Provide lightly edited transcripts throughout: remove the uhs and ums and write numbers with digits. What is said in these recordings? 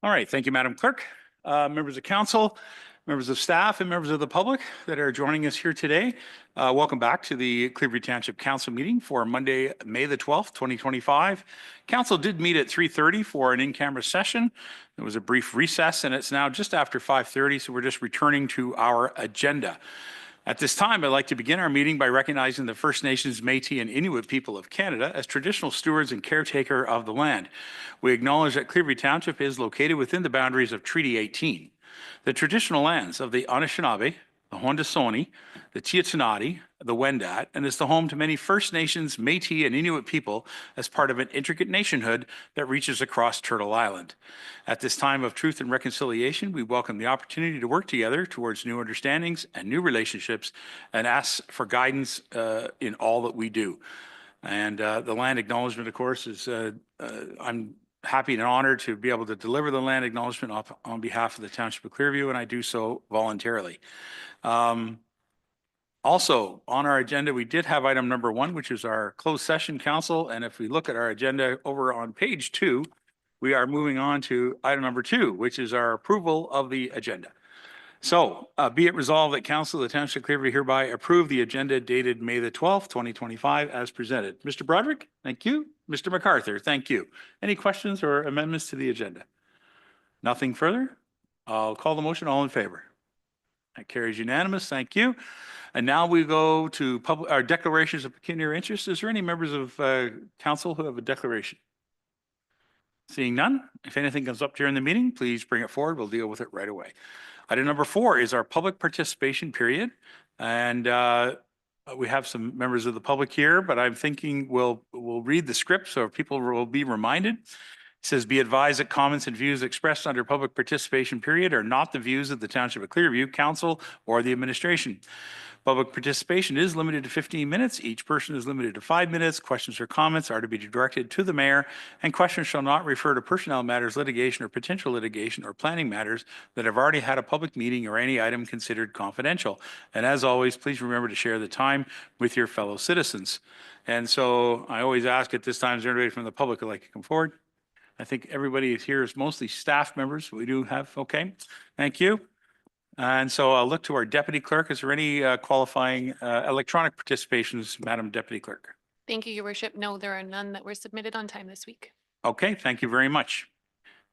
All right, thank you, Madam Clerk. Members of council, members of staff, and members of the public that are joining us here today. Welcome back to the Clearview Township Council meeting for Monday, May the 12th, 2025. Council did meet at 3:30 for an in-camera session. There was a brief recess and it's now just after 5:30, so we're just returning to our agenda. At this time, I'd like to begin our meeting by recognizing the First Nations, Métis, and Inuit people of Canada as traditional stewards and caretaker of the land. We acknowledge that Clearview Township is located within the boundaries of Treaty 18. The traditional lands of the Anishinaabe, the Haudenosaunee, the Tsuut'ina, the Wendat, and is the home to many First Nations, Métis, and Inuit people as part of an intricate nationhood that reaches across Turtle Island. At this time of truth and reconciliation, we welcome the opportunity to work together towards new understandings and new relationships and ask for guidance in all that we do. And the land acknowledgement, of course, is I'm happy and honored to be able to deliver the land acknowledgement on behalf of the Township of Clearview, and I do so voluntarily. Also, on our agenda, we did have item number 1, which is our closed session council. And if we look at our agenda over on page 2, we are moving on to item number 2, which is our approval of the agenda. So be it resolved that council of the Township of Clearview hereby approve the agenda dated May the 12th, 2025 as presented. Mr. Broderick, thank you. Mr. MacArthur, thank you. Any questions or amendments to the agenda? Nothing further? I'll call the motion. All in favor? That carries unanimous. Thank you. And now we go to our declarations of pecuniary interest. Is there any members of council who have a declaration? Seeing none, if anything comes up during the meeting, please bring it forward. We'll deal with it right away. Item number 4 is our public participation period. And we have some members of the public here, but I'm thinking we'll read the script so people will be reminded. It says, be advised that comments and views expressed under public participation period are not the views of the Township of Clearview, Council, or the administration. Public participation is limited to 15 minutes. Each person is limited to 5 minutes. Questions or comments are to be directed to the mayor, and questions shall not refer to personnel matters, litigation, or potential litigation, or planning matters that have already had a public meeting or any item considered confidential. And as always, please remember to share the time with your fellow citizens. And so I always ask at this time, is there anybody from the public who'd like to come forward? I think everybody here is mostly staff members. We do have, okay, thank you. And so I'll look to our deputy clerk. Is there any qualifying electronic participations, Madam Deputy Clerk? Thank you, Your Worship. No, there are none that were submitted on time this week. Okay, thank you very much.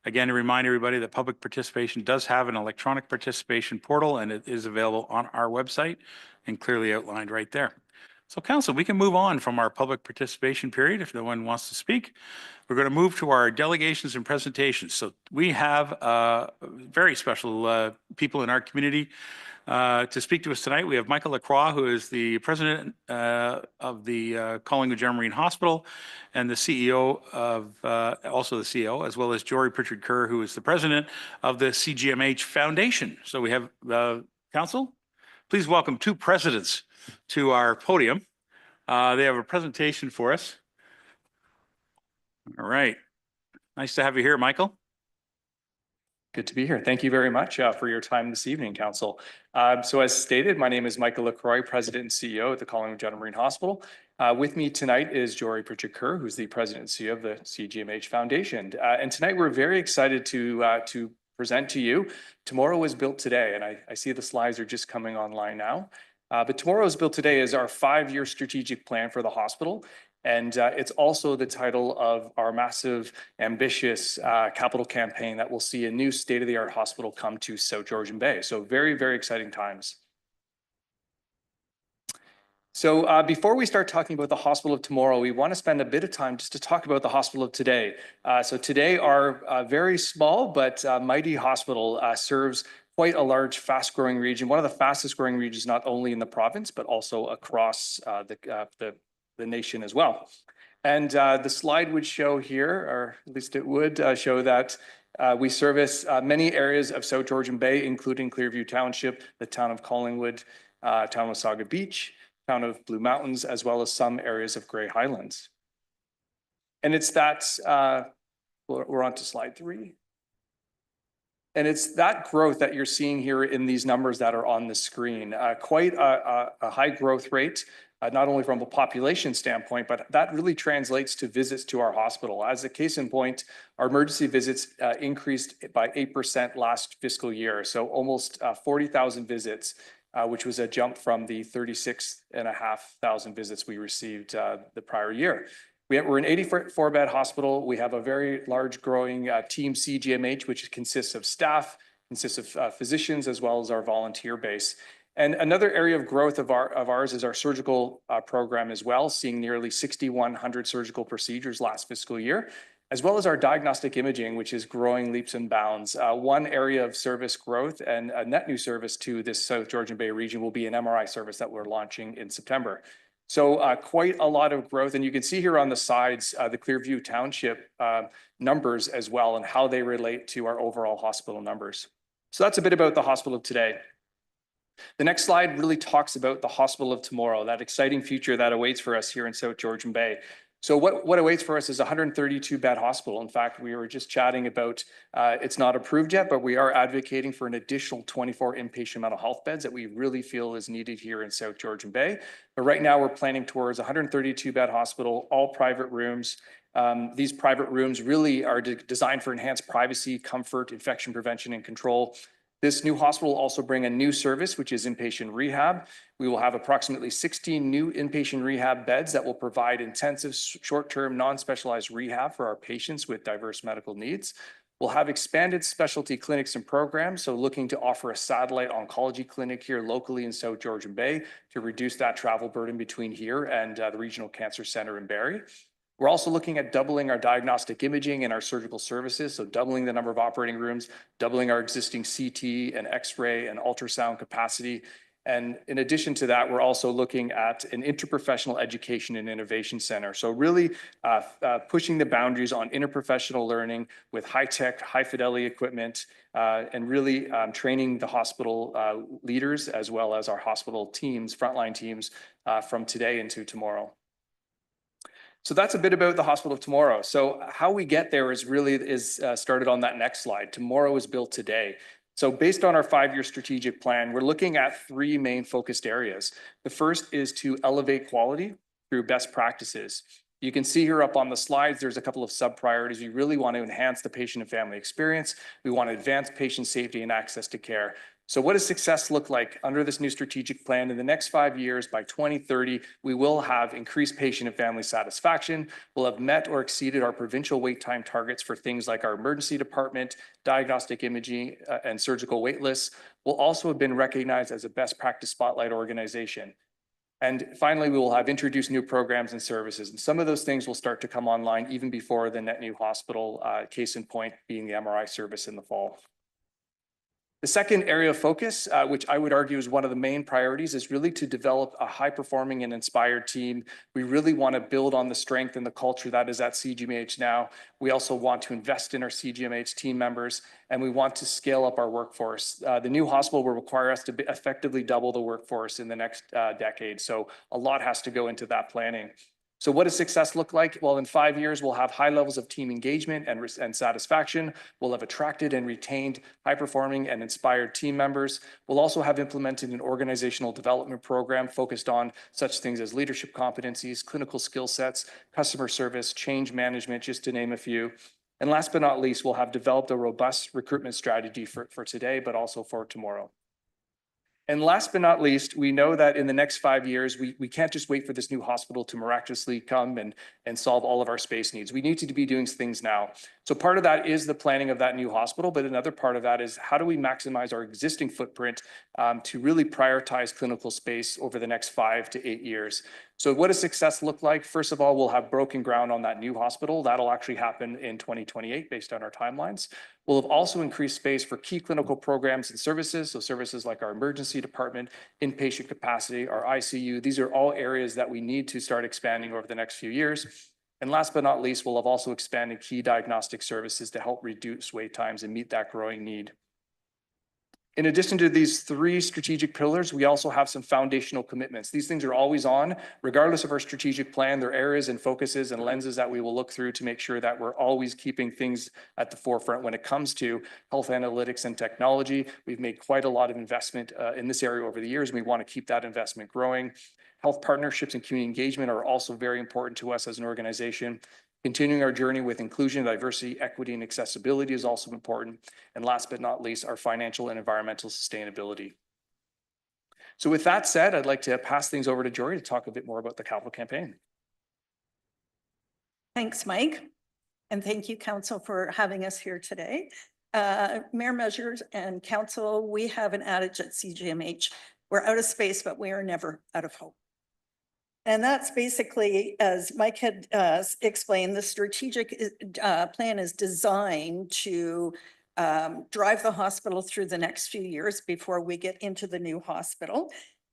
Again, to remind everybody that public participation does have an electronic participation portal, and it is available on our website and clearly outlined right there. So council, we can move on from our public participation period if no one wants to speak. We're going to move to our delegations and presentations. So we have very special people in our community to speak to us tonight. We have Michael Lacroix, who is the president of the Collingwood General Marine Hospital and the CEO of, also the CEO, as well as Jory Pritchard Kerr, who is the president of the CGMH Foundation. So we have council, please welcome 2 presidents to our podium. They have a presentation for us. All right. Nice to have you here, Michael. Good to be here. Thank you very much for your time this evening, Council. So as stated, my name is Michael Lacroix, President and CEO at the Collingwood General Marine Hospital. With me tonight is Jory Pritchard Kerr, who's the President and CEO of the CGMH Foundation. And tonight we're very excited to present to you Tomorrow Was Built Today. And I see the slides are just coming online now. But Tomorrow Was Built Today is our 5-year strategic plan for the hospital. And it's also the title of our massive, ambitious capital campaign that will see a new state-of-the-art hospital come to South Georgian Bay. So very, very exciting times. So before we start talking about the hospital of tomorrow, we want to spend a bit of time just to talk about the hospital of today. So today, our very small but mighty hospital serves quite a large, fast-growing region, one of the fastest-growing regions, not only in the province, but also across the nation as well. And the slide would show here, or at least it would show that we service many areas of South Georgian Bay, including Clearview Township, the town of Collingwood, town of Saga Beach, town of Blue Mountains, as well as some areas of Grey Highlands. And it's that, we're on to slide 3. And it's that growth that you're seeing here in these numbers that are on the screen, quite a high growth rate. not only from a population standpoint, but that really translates to visits to our hospital. As a case in point, our emergency visits increased by 8% last fiscal year. So almost 40,000 visits, which was a jump from the 36,500 visits we received the prior year. We're an 84-bed hospital. We have a very large growing team CGMH, which consists of staff, consists of physicians, as well as our volunteer base. And another area of growth of ours is our surgical program as well, seeing nearly 6,100 surgical procedures last fiscal year, as well as our diagnostic imaging, which is growing leaps and bounds. One area of service growth and a net new service to this South Georgian Bay region will be an MRI service that we're launching in September. So quite a lot of growth. And you can see here on the sides, the Clearview Township numbers as well, and how they relate to our overall hospital numbers. So that's a bit about the hospital of today. The next slide really talks about the hospital of tomorrow, that exciting future that awaits for us here in South Georgian Bay. So what awaits for us is a 132-bed hospital. In fact, we were just chatting about, it's not approved yet, but we are advocating for an additional 24 inpatient mental health beds that we really feel is needed here in South Georgian Bay. But right now we're planning towards a 132-bed hospital, all private rooms. These private rooms really are designed for enhanced privacy, comfort, infection prevention, and control. This new hospital will also bring a new service, which is inpatient rehab. We will have approximately 16 new inpatient rehab beds that will provide intensive short-term non-specialized rehab for our patients with diverse medical needs. We'll have expanded specialty clinics and programs, so looking to offer a satellite oncology clinic here locally in South Georgian Bay to reduce that travel burden between here and the Regional Cancer Center in Barrie. We're also looking at doubling our diagnostic imaging and our surgical services, so doubling the number of operating rooms, doubling our existing CT and X-ray and ultrasound capacity. And in addition to that, we're also looking at an interprofessional education and innovation center. So really pushing the boundaries on interprofessional learning with high-tech, high-fidelity equipment, and really training the hospital leaders as well as our hospital teams, frontline teams from today into tomorrow. So that's a bit about the hospital of tomorrow. So how we get there is started on that next slide. Tomorrow is built today. So based on our 5-year strategic plan, we're looking at 3 main focused areas. The first is to elevate quality through best practices. You can see here up on the slides, there's a couple of sub-priorities. We really want to enhance the patient and family experience. We want to advance patient safety and access to care. So what does success look like under this new strategic plan? In the next 5 years, by 2030, we will have increased patient and family satisfaction. We'll have met or exceeded our provincial wait time targets for things like our emergency department, diagnostic imaging, and surgical wait lists. We'll also have been recognized as a best practice spotlight organization. And finally, we will have introduced new programs and services. And some of those things will start to come online even before the net new hospital, case in point being the MRI service in the fall. The second area of focus, which I would argue is one of the main priorities, is really to develop a high-performing and inspired team. We really want to build on the strength and the culture that is at CGMH now. We also want to invest in our CGMH team members, and we want to scale up our workforce. The new hospital will require us to effectively double the workforce in the next decade. So a lot has to go into that planning. So what does success look like? Well, in 5 years, we'll have high levels of team engagement and satisfaction. We'll have attracted and retained high-performing and inspired team members. We'll also have implemented an organizational development program focused on such things as leadership competencies, clinical skill sets, customer service, change management, just to name a few. And last but not least, we'll have developed a robust recruitment strategy for today, but also for tomorrow. And last but not least, we know that in the next 5 years, we can't just wait for this new hospital to miraculously come and solve all of our space needs. We need to be doing things now. So part of that is the planning of that new hospital, but another part of that is how do we maximize our existing footprint to really prioritize clinical space over the next 5 to 8 years. So what does success look like? First of all, we'll have broken ground on that new hospital. That'll actually happen in 2028 based on our timelines. We'll have also increased space for key clinical programs and services. So services like our emergency department, inpatient capacity, our ICU. These are all areas that we need to start expanding over the next few years. And last but not least, we'll have also expanded key diagnostic services to help reduce wait times and meet that growing need. In addition to these three strategic pillars, we also have some foundational commitments. These things are always on, regardless of our strategic plan. There are areas and focuses and lenses that we will look through to make sure that we're always keeping things at the forefront when it comes to health analytics and technology. We've made quite a lot of investment in this area over the years, and we want to keep that investment growing. Health partnerships and community engagement are also very important to us as an organization. Continuing our journey with inclusion, diversity, equity, and accessibility is also important. And last but not least, our financial and environmental sustainability. So with that said, I'd like to pass things over to Jory to talk a bit more about the capital campaign. Thanks, Mike. And thank you, Council, for having us here today. Mayor, Measures, and Council, we have an adage at CGMH. We're out of space, but we are never out of hope. And that's basically, as Mike had explained, the strategic plan is designed to drive the hospital through the next few years before we get into the new hospital.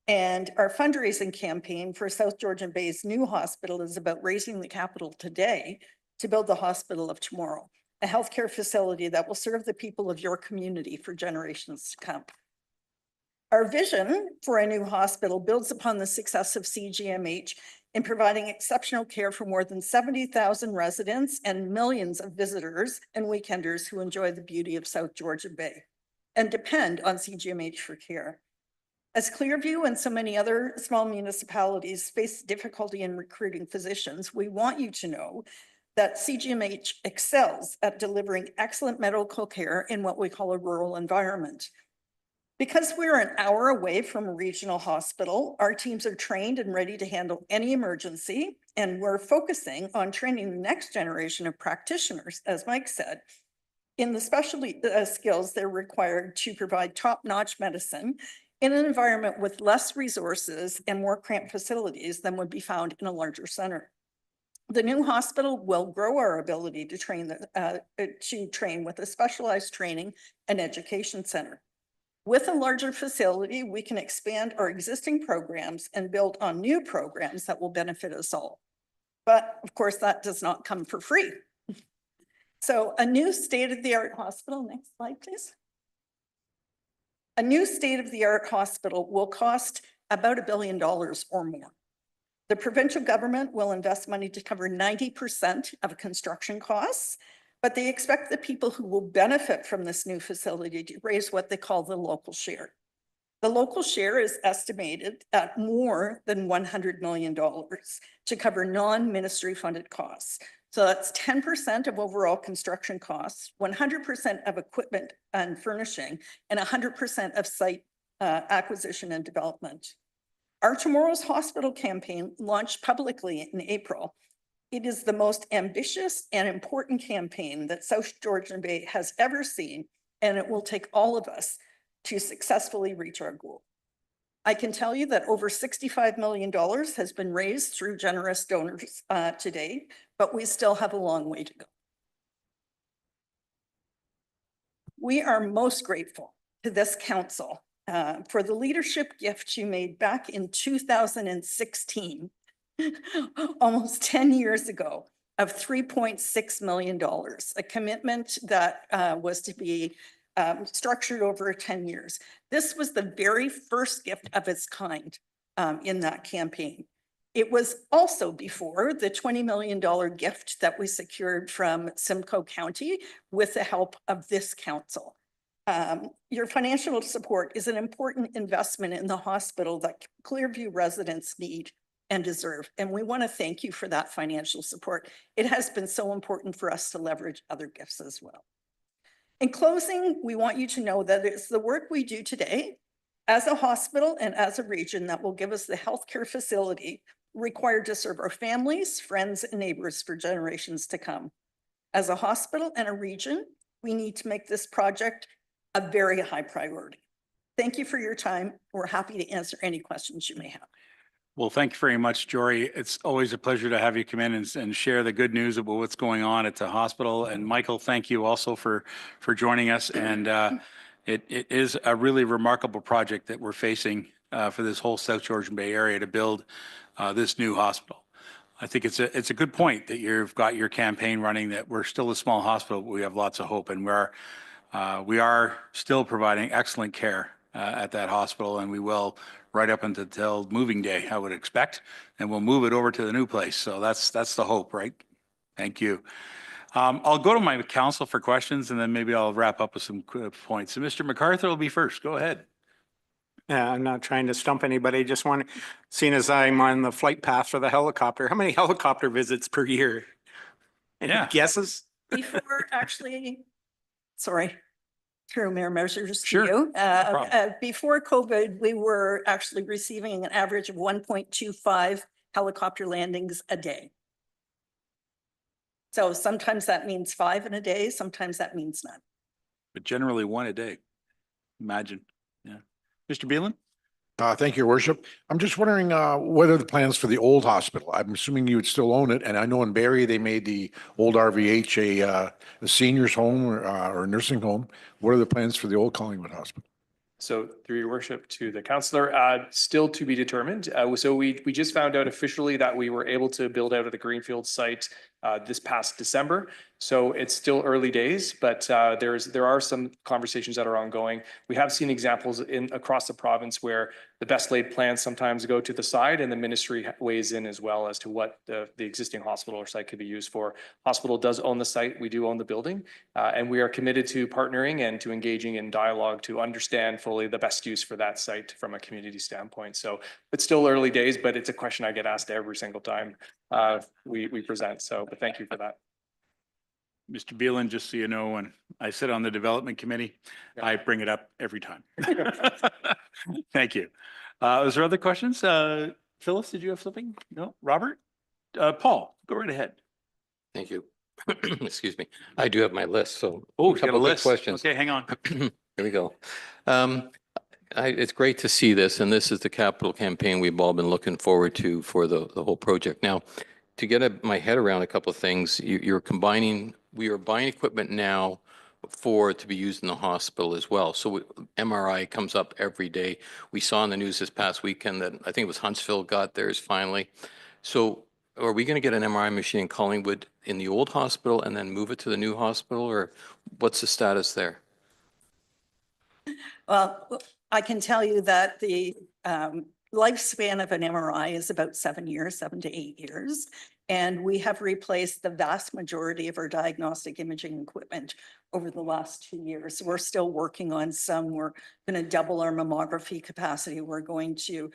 And our fundraising campaign for South Georgian Bay's new hospital is about raising the capital today to build the hospital of tomorrow, a healthcare facility that will serve the people of your community for generations to come. Our vision for a new hospital builds upon the success of CGMH in providing exceptional care for more than 70,000 residents and millions of visitors and weekenders who enjoy the beauty of South Georgian Bay and depend on CGMH for care. As Clearview and so many other small municipalities face difficulty in recruiting physicians, we want you to know that CGMH excels at delivering excellent medical care in what we call a rural environment. Because we're an hour away from a regional hospital, our teams are trained and ready to handle any emergency, and we're focusing on training the next generation of practitioners, as Mike said, in the specialty skills they're required to provide top-notch medicine in an environment with less resources and more cramped facilities than would be found in a larger center. The new hospital will grow our ability to train with a specialized training and education center. With a larger facility, we can expand our existing programs and build on new programs that will benefit us all. But of course, that does not come for free. So a new state-of-the-art hospital, next slide, please. A new state-of-the-art hospital will cost about $1 billion or more. The provincial government will invest money to cover 90% of construction costs, but they expect the people who will benefit from this new facility to raise what they call the local share. The local share is estimated at more than $100 million to cover non-ministry funded costs. So that's 10% of overall construction costs, 100% of equipment and furnishing, and 100% of site acquisition and development. Our Tomorrow's Hospital campaign launched publicly in April. It is the most ambitious and important campaign that South Georgian Bay has ever seen, and it will take all of us to successfully reach our goal. I can tell you that over $65 million has been raised through generous donors today, but we still have a long way to go. We are most grateful to this council for the leadership gift you made back in 2016. Almost 10 years ago, of $3.6 million, a commitment that was to be structured over 10 years. This was the very first gift of its kind in that campaign. It was also before the $20 million gift that we secured from Simcoe County with the help of this council. Your financial support is an important investment in the hospital that Clearview residents need and deserve. And we want to thank you for that financial support. It has been so important for us to leverage other gifts as well. In closing, we want you to know that it's the work we do today as a hospital and as a region that will give us the healthcare facility required to serve our families, friends, and neighbors for generations to come. As a hospital and a region, we need to make this project a very high priority. Thank you for your time. We're happy to answer any questions you may have. Well, thank you very much, Jory. It's always a pleasure to have you come in and share the good news about what's going on at the hospital. And Michael, thank you also for joining us. And it is a really remarkable project that we're facing for this whole South Georgian Bay area to build this new hospital. I think it's a good point that you've got your campaign running, that we're still a small hospital, but we have lots of hope. And We are still providing excellent care at that hospital, and we will right up until moving day, I would expect, and we'll move it over to the new place. So that's the hope, right? Thank you. I'll go to my council for questions, and then maybe I'll wrap up with some points. So Mr. MacArthur will be first. Go ahead. Yeah, I'm not trying to stump anybody, just want, seeing as I'm on the flight path for the helicopter, how many helicopter visits per year? Any Yeah. guesses? Before, actually, sorry, through Mayor Measures to Sure, you. problem. Before COVID, we were actually receiving an average of 1.25 helicopter landings a day. So sometimes that means 5 in a day, sometimes that means none. But generally one a day. Imagine. Yeah. Mr. Beelan? Thank you, Your Worship. I'm just wondering, what are the plans for the old hospital? I'm assuming you would still own it, and I know in Barrie, they made the old RVH a seniors home or a nursing home. What are the plans for the old Collingwood Hospital? So through your worship to the councillor, still to be determined. So we just found out officially that we were able to build out of the Greenfield site this past December. So it's still early days, but there are some conversations that are ongoing. We have seen examples across the province where the best laid plans sometimes go to the side and the ministry weighs in as well as to what the existing hospital or site could be used for. Hospital does own the site. We do own the building, and we are committed to partnering and to engaging in dialogue to understand fully the best use for that site from a community standpoint. So it's still early days, but it's a question I get asked every single time we present. So, but thank you for that. Mr. Beelan, just so you know, when I sit on the development committee, I bring it up every time. Thank you. Is there other questions? Phyllis, did you have something? No? Robert? Paul, go right ahead. Thank you. Excuse me. I do have my list, so. Oh, a you got a couple good list. questions. Okay, hang on. Here we go. It's great to see this, and this is the capital campaign we've all been looking forward to for the whole project. Now, to get my head around a couple of things, you're combining, we are buying equipment now for it to be used in the hospital as well. So MRI comes up every day. We saw in the news this past weekend that I think it was Huntsville got theirs finally. So are we going to get an MRI machine in Collingwood in the old hospital and then move it to the new hospital, or what's the status there? Well, I can tell you that the lifespan of an MRI is about 7 years, 7 to 8 years. And we have replaced the vast majority of our diagnostic imaging equipment over the last 2 years. We're still working on some. We're going to double our mammography capacity. We're going to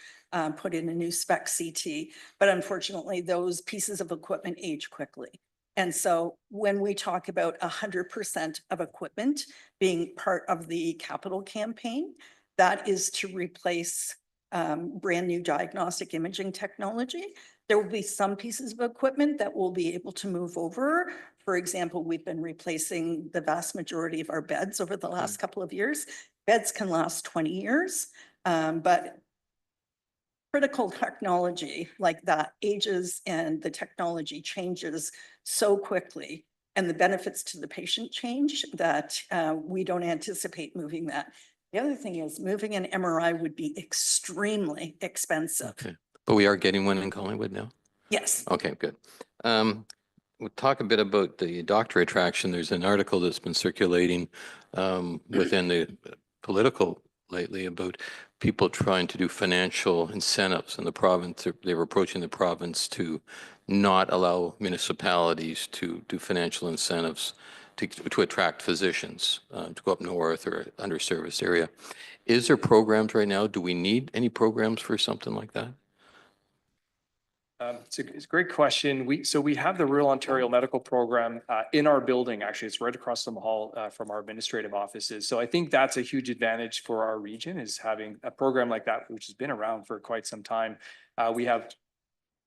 put in a new spec CT. But unfortunately, those pieces of equipment age quickly. And so when we talk about 100% of equipment being part of the capital campaign, that is to replace brand new diagnostic imaging technology. There will be some pieces of equipment that will be able to move over. For example, we've been replacing the vast majority of our beds over the last couple of years. Beds can last 20 years, but critical technology like that ages and the technology changes so quickly, and the benefits to the patient change that we don't anticipate moving that. The other thing is moving an MRI would be extremely expensive. Okay, but we are getting one in Collingwood now? Yes. Okay, good. We'll talk a bit about the doctor attraction. There's an article that's been circulating within the political lately about people trying to do financial incentives in the province. They were approaching the province to not allow municipalities to do financial incentives to attract physicians to go up north or underserviced area. Is there programs right now? Do we need any programs for something like that? It's a great question. We have the Rural Ontario Medical Program in our building. Actually, it's right across the hall from our administrative offices. So I think that's a huge advantage for our region, is having a program like that, which has been around for quite some time. We have,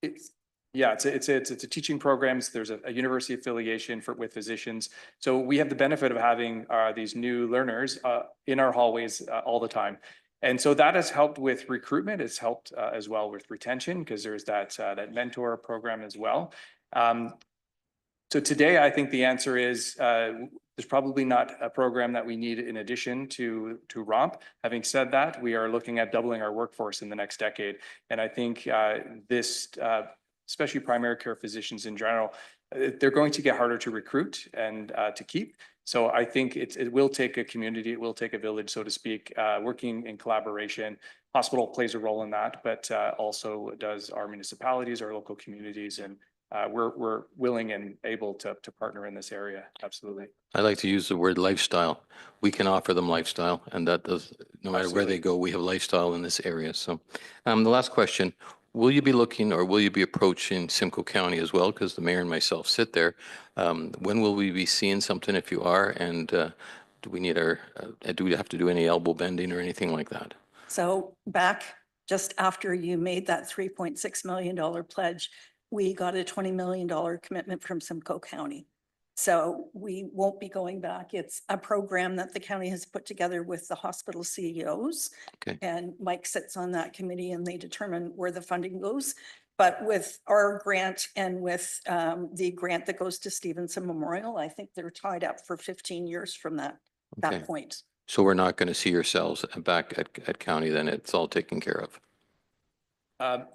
it's a teaching program. There's a university affiliation with physicians. So we have the benefit of having these new learners in our hallways all the time. And so that has helped with recruitment. It's helped as well with retention, because there's that mentor program as well. So today, I think the answer is there's probably not a program that we need in addition to ROMP. Having said that, we are looking at doubling our workforce in the next decade. And I think this, especially primary care physicians in general, they're going to get harder to recruit and to keep. So I think it will take a community, it will take a village, so to speak, working in collaboration. Hospital plays a role in that, but also does our municipalities, our local communities, and we're willing and able to partner in this area. Absolutely. I like to use the word lifestyle. We can offer them lifestyle, and that does, no matter where they go, we have lifestyle in this area. So the last question, will you be looking or will you be approaching Simcoe County as well? Because the mayor and myself sit there. When will we be seeing something if you are? And do we need do we have to do any elbow bending or anything like that? So back just after you made that $3.6 million pledge, we got a $20 million commitment from Simcoe County. So we won't be going back. It's a program that the county has put together with the hospital CEOs. Okay. And Mike sits on that committee and they determine where the funding goes. But with our grant and with the grant that goes to Stevenson Memorial, I think they're tied up for 15 years from that Okay. point. So we're not going to see yourselves back at county then? It's all taken care of?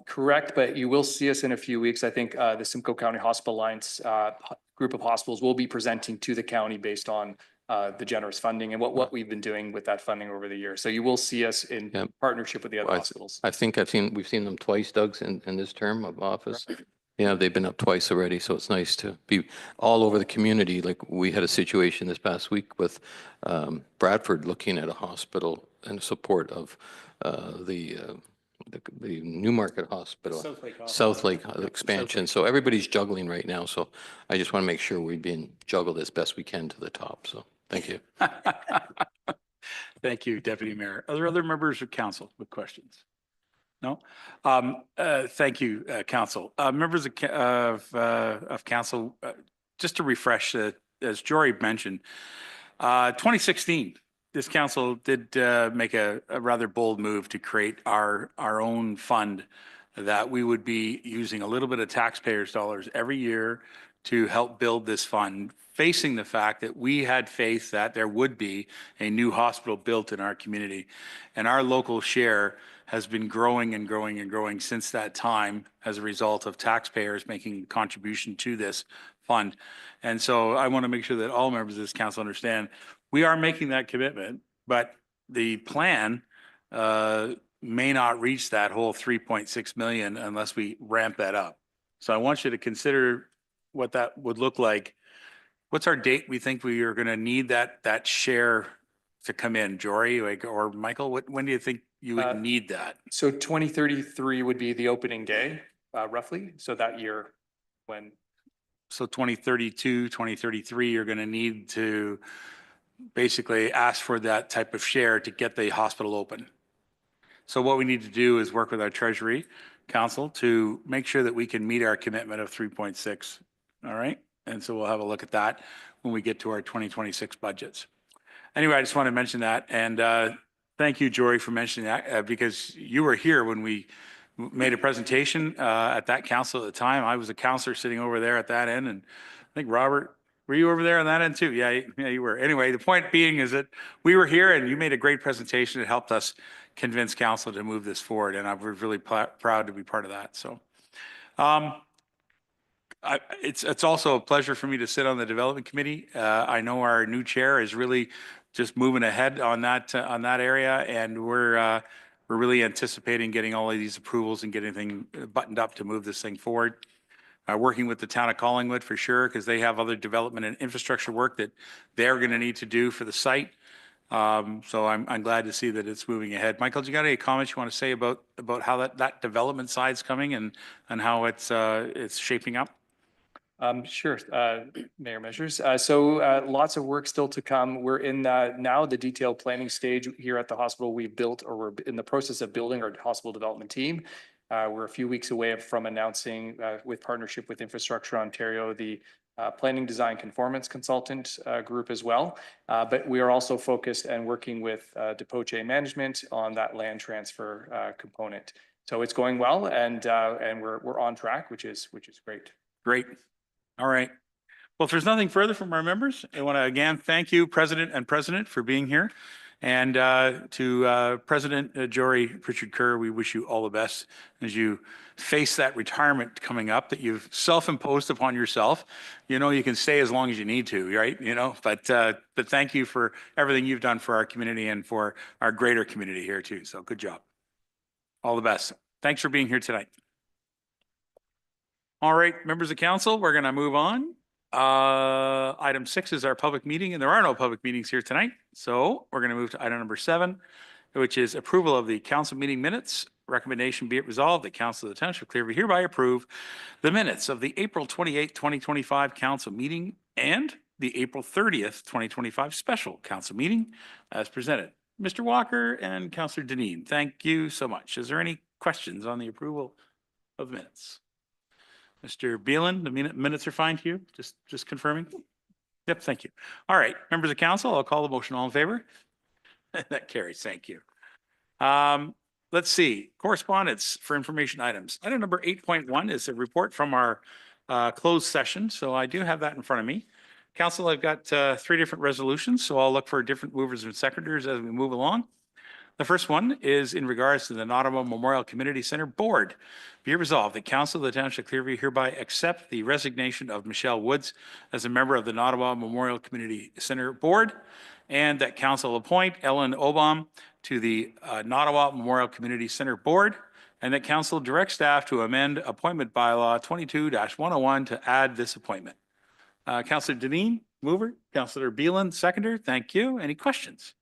Correct, but you will see us in a few weeks. I think the Simcoe County Hospital Alliance group of hospitals will be presenting to the county based on the generous funding and what we've been doing with that funding over the years. So you will see us in partnership with the other Well, hospitals. I think we've seen them twice, Doug's, in this term of office. Yeah, they've been up twice already, so it's nice to be all over the community. Like we had a situation this past week with Bradford looking at a hospital in support of the Newmarket Hospital, South Lake expansion. So everybody's juggling right now. So I just want to make sure we're being juggled as best we can to the top. So thank you. Thank you, Deputy Mayor. Are there other members of council with questions? No? Thank you, council. Members of council, just to refresh, as Jory mentioned, 2016, this council did make a rather bold move to create our own fund that we would be using a little bit of taxpayers' dollars every year to help build this fund, facing the fact that we had faith that there would be a new hospital built in our community. And our local share has been growing and growing and growing since that time as a result of taxpayers making contribution to this fund. And so I want to make sure that all members of this council understand we are making that commitment, but the plan may not reach that whole 3.6 million unless we ramp that up. So I want you to consider what that would look like. What's our date we think we are going to need that share to come in, Jory or Michael? When do you think you would need that? So 2033 would be the opening day, roughly. So that year when. So 2032, 2033, you're going to need to basically ask for that type of share to get the hospital open. So what we need to do is work with our Treasury Council to make sure that we can meet our commitment of 3.6. All right. And so we'll have a look at that when we get to our 2026 budgets. Anyway, I just want to mention that. And thank you, Jory, for mentioning that because you were here when we made a presentation at that council at the time. I was a counselor sitting over there at that end. And I think, Robert, were you over there on that end too? Yeah, you were. Anyway, the point being is that we were here and you made a great presentation. It helped us convince council to move this forward. And I'm really proud to be part of that. So it's also a pleasure for me to sit on the development committee. I know our new chair is really just moving ahead on that area, and we're really anticipating getting all of these approvals and getting things buttoned up to move this thing forward. Working with the town of Collingwood for sure, because they have other development and infrastructure work that they're going to need to do for the site. So I'm glad to see that it's moving ahead. Michael, do you got any comments you want to say about how that development side's coming and how it's shaping up? Sure, Mayor Measures. So lots of work still to come. We're in now the detailed planning stage here at the hospital. We've built, or we're in the process of building, our hospital development team. We're a few weeks away from announcing, with partnership with Infrastructure Ontario, the planning design conformance consultant group as well. But we are also focused and working with Depoche Management on that land transfer component. So it's going well, and we're on track, which is great. Great. All right. Well, if there's nothing further from our members, I want to again thank you, President and President, for being here And to President Jory Pritchard Kerr, we wish you all the best as you face that retirement coming up that you've self-imposed upon yourself. You know, you can stay as long as you need to, right? You know, but thank you for everything you've done for our community and for our greater community here too. So good job. All the best. Thanks for being here tonight. All right, members of council, we're going to move on. Item 6 is our public meeting, and there are no public meetings here tonight. So we're going to move to item number 7, which is approval of the council meeting minutes. Recommendation be it resolved that council of the township of Clearview hereby approve the minutes of the April 28, 2025 council meeting and the April 30th, 2025 special council meeting as presented. Mr. Walker and Councillor Deneen, thank you so much. Is there any questions on the approval of minutes? Mr. Beelan, the minutes are fine to you? Just confirming? Yep, thank you. All right, members of council, I'll call the motion. All in favor? That carries. Thank you. Let's see, correspondence for information items. Item number 8.1 is a report from our closed session. So I do have that in front of me. Council, I've got 3 different resolutions, so I'll look for different movers and seconders as we move along. The first one is in regards to the Nottawa Memorial Community Center Board. Be it resolved that Council of the Township of Clearview hereby accept the resignation of Michelle Woods as a member of the Nottawa Memorial Community Center Board, and that Council appoint Ellen Obam to the Nottawa Memorial Community Center Board, and that Council direct staff to amend appointment bylaw 22-101 to add this appointment. Councillor Deneen, mover. Councillor Beelan, seconder. Thank you. Any questions?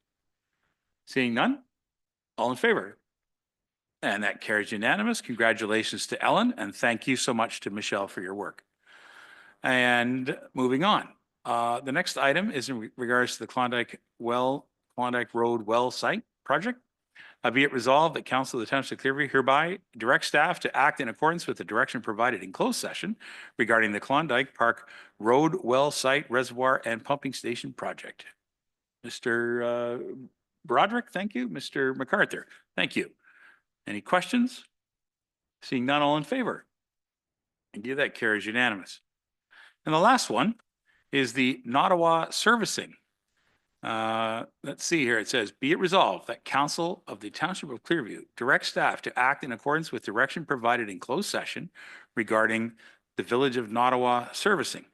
Seeing none? All in favor? And that carries unanimous. Congratulations to Ellen, and thank you so much to Michelle for your work. And moving on, the next item is in regards to the Klondike Road well site project. Be it resolved that Council of the Township of Clearview hereby direct staff to act in accordance with the direction provided in closed session regarding the Klondike Park Road well site reservoir and pumping station project. Mr. Broderick, thank you. Mr. MacArthur, thank you. Any questions? Seeing none, all in favor? Thank you. That carries unanimous. And the last one is the Nottawa servicing. Let's see here. It says, be it resolved that Council of the Township of Clearview direct staff to act in accordance with direction provided in closed session regarding the Village of Nottawa servicing.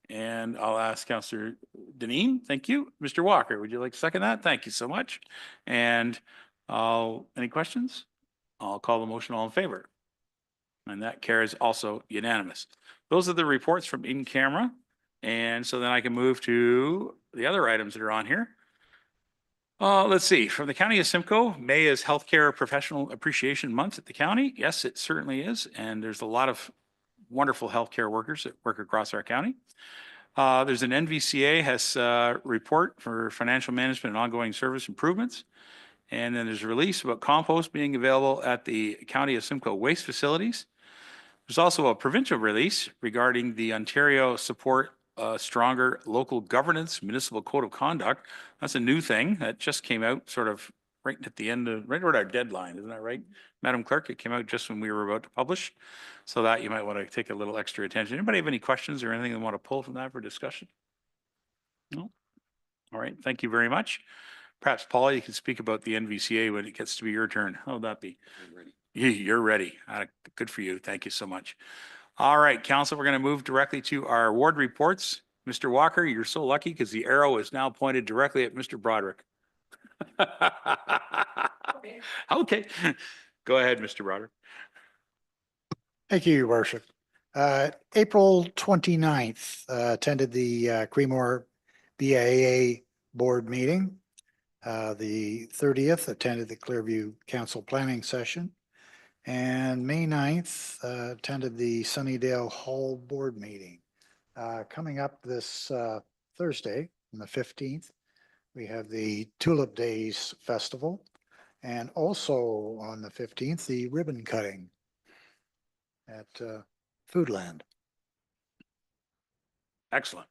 And I'll ask Councillor Deneen. Thank you. Mr. Walker, would you like to second that? Thank you so much. And any questions? I'll call the motion. All in favor? And that carries also unanimous. Those are the reports from in camera. And so then I can move to the other items that are on here. Let's see, from the County of Simcoe, May is Healthcare Professional Appreciation Month at the county. Yes, it certainly is. And there's a lot of wonderful healthcare workers that work across our county. There's an NVCA has a report for financial management and ongoing service improvements. And then there's a release about compost being available at the County of Simcoe waste facilities. There's also a provincial release regarding the Ontario Support Stronger Local Governance Municipal Code of Conduct. That's a new thing that just came out sort of right at the end of, right at our deadline, isn't that right, Madam Clerk? It came out just when we were about to publish. So that you might want to take a little extra attention. Anybody have any questions or anything they want to pull from that for discussion? No? All right, thank you very much. Perhaps, Paula, you can speak about the NVCA when it gets to be your turn. How would that be? I'm ready. You're ready. Good for you. Thank you so much. All right, Council, we're going to move directly to our ward reports. Mr. Walker, you're so lucky because the arrow is now pointed directly at Mr. Broderick. Okay. Go ahead, Mr. Broderick. Thank you, Your Worship. April 29th, attended the Creemore BIA board meeting. The 30th, attended the Clearview Council planning session. And May 9th, attended the Sunnydale Hall board meeting. Coming up this Thursday, on the 15th, we have the Tulip Days Festival. And also on the 15th, the ribbon cutting at Foodland. Excellent.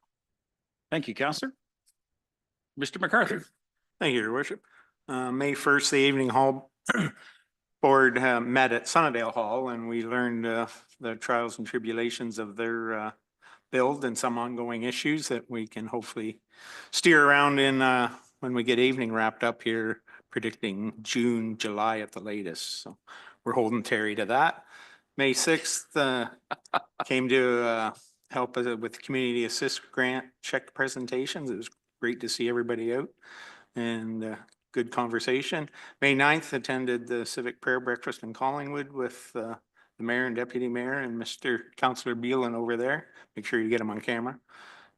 Thank you, Councillor. Mr. MacArthur. Thank you, Your Worship. May 1st, the evening hall board met at Sunnydale Hall, and we learned the trials and tribulations of their build and some ongoing issues that we can hopefully steer around in when we get evening wrapped up here, predicting June, July at the latest. So we're holding Terry to that. May 6th, came to help us with Community Assist Grant check presentations. It was great to see everybody out and good conversation. May 9th, attended the Civic Prayer Breakfast in Collingwood with the mayor and deputy mayor and Mr. Councillor Beelan over there. Make sure you get him on camera.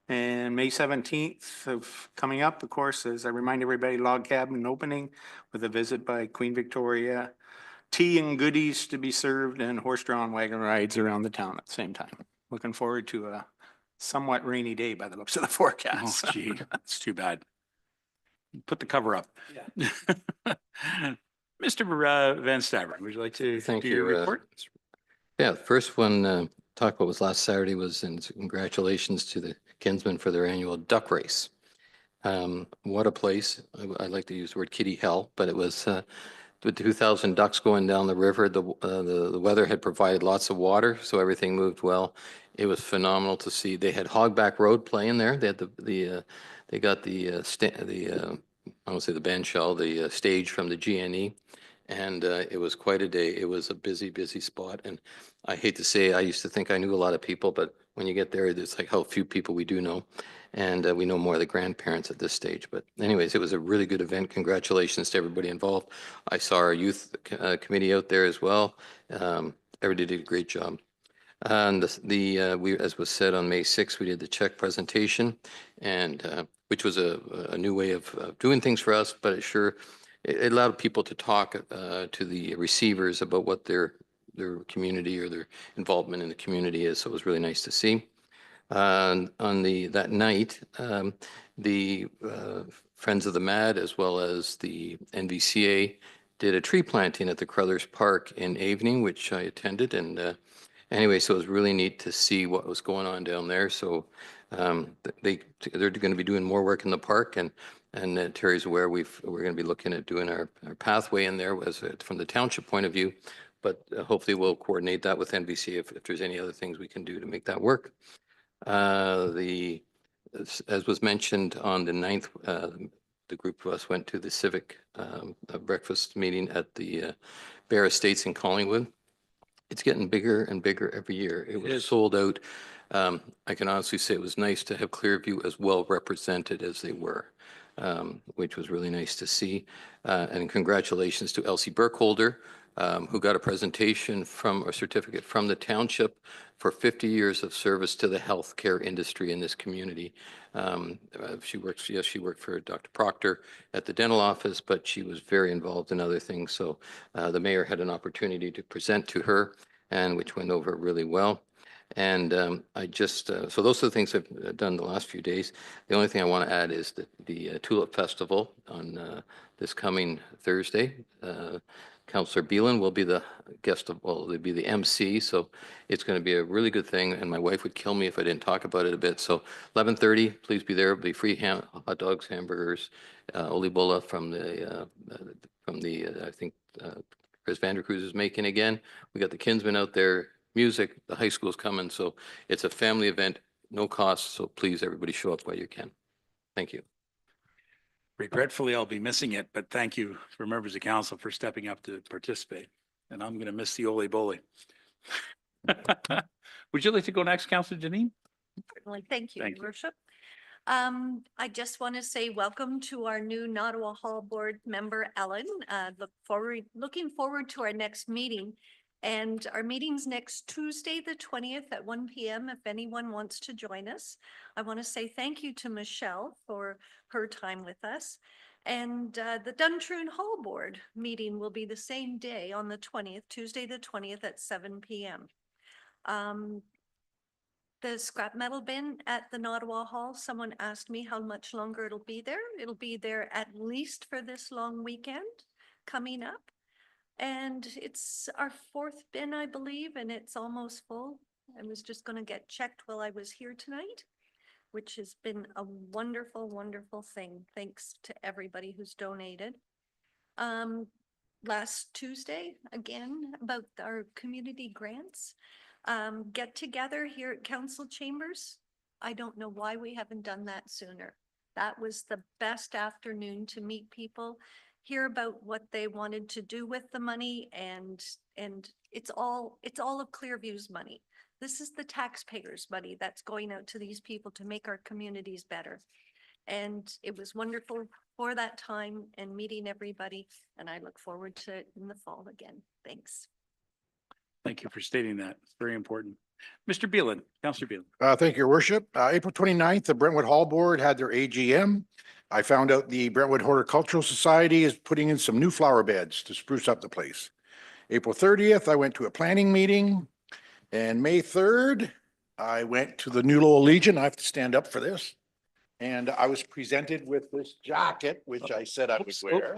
And May 17th of coming up, of course, as I remind everybody, log cabin opening with a visit by Queen Victoria, tea and goodies to be served, and horse-drawn wagon rides around the town at the same time. Looking forward to a somewhat rainy day by the looks of the Oh, forecast. gee, that's too bad. Put the cover up. Yeah. Mr. Van Staveren, would you like to Thank do your you. report? Yeah, the first one, talk about was last Saturday was, and congratulations to the Kinsmen for their annual duck race. What a place. I like to use the word kitty hell, but it was, with 2,000 ducks going down the river. The weather had provided lots of water, so everything moved well. It was phenomenal to see. They had Hogback Road playing there. They had they got I won't say the band shell, the stage from the GNE. And it was quite a day. It was a busy, busy spot. And I hate to say, I used to think I knew a lot of people, but when you get there, it's like how few people we do know. And we know more of the grandparents at this stage. But anyways, it was a really good event. Congratulations to everybody involved. I saw our youth committee out there as well. Everybody did a great job. And we, as was said on May 6th, we did the check presentation, and which was a new way of doing things for us, but it allowed people to talk to the receivers about what their community or their involvement in the community is. So it was really nice to see. On that night, the Friends of the Mad as well as the NVCA did a tree planting at the Crothers Park in Avening, which I attended. And anyway, so it was really neat to see what was going on down there. So they're going to be doing more work in the park, and Terry's aware we're going to be looking at doing our pathway in there as from the township point of view. But hopefully we'll coordinate that with NBC if there's any other things we can do to make that work. As was mentioned on the 9th, the group of us went to the civic breakfast meeting at the Bear Estates in Collingwood. It's getting bigger and bigger every year. It was sold out. I can honestly say it was nice to have Clearview as well represented as they were, which was really nice to see. And congratulations to Elsie Burkholder, who got a presentation from a certificate from the township for 50 years of service to the healthcare industry in this community. She worked for Dr. Proctor at the dental office, but she was very involved in other things. So the mayor had an opportunity to present to her, and which went over really well. And so those are the things I've done the last few days. The only thing I want to add is that the Tulip Festival on this coming Thursday. Councillor Beelan will be the guest they'll be the MC. So it's going to be a really good thing. And my wife would kill me if I didn't talk about it a bit. So 11:30, please be there. It'll be free hot dogs, hamburgers, Olibola from the I think Chris Vandercruz is making again. We got the Kinsmen out there, music, the high school's coming. So it's a family event, no cost. So please, everybody show up while you can. Thank you. Regretfully, I'll be missing it, but thank you for members of council for stepping up to participate. And I'm going to miss the Ole Bole. Would you like to go next, Councillor Janine? Certainly. Thank you, Thank Your you. Worship. I just want to say welcome to our new Nottawa Hall Board member, Ellen. Looking forward to our next meeting. And our meeting's next Tuesday, the 20th at 1 p.m. if anyone wants to join us. I want to say thank you to Michelle for her time with us. And the Duntroon Hall Board meeting will be the same day on the 20th, Tuesday the 20th at 7 p.m. The scrap metal bin at the Nottawa Hall, someone asked me how much longer it'll be there. It'll be there at least for this long weekend coming up. And it's our 4th bin, I believe, and it's almost full. I was just going to get checked while I was here tonight, which has been a wonderful, wonderful thing. Thanks to everybody who's donated. Last Tuesday, again, about our community grants. Get together here at council chambers. I don't know why we haven't done that sooner, That was the best afternoon to meet people, hear about what they wanted to do with the money, and it's all of Clearview's money. This is the taxpayers' money that's going out to these people to make our communities better. And it was wonderful for that time and meeting everybody, and I look forward to it in the fall again. Thanks. Thank you for stating that. It's very important. Mr. Beelan, Councillor Beelan. Thank you, Your Worship. April 29th, the Brentwood Hall Board had their AGM. I found out the Brentwood Horticultural Society is putting in some new flower beds to spruce up the place. April 30th, I went to a planning meeting. And May 3rd, I went to the New Lowell Legion. I have to stand up for this. And I was presented with this jacket, which I said I would wear.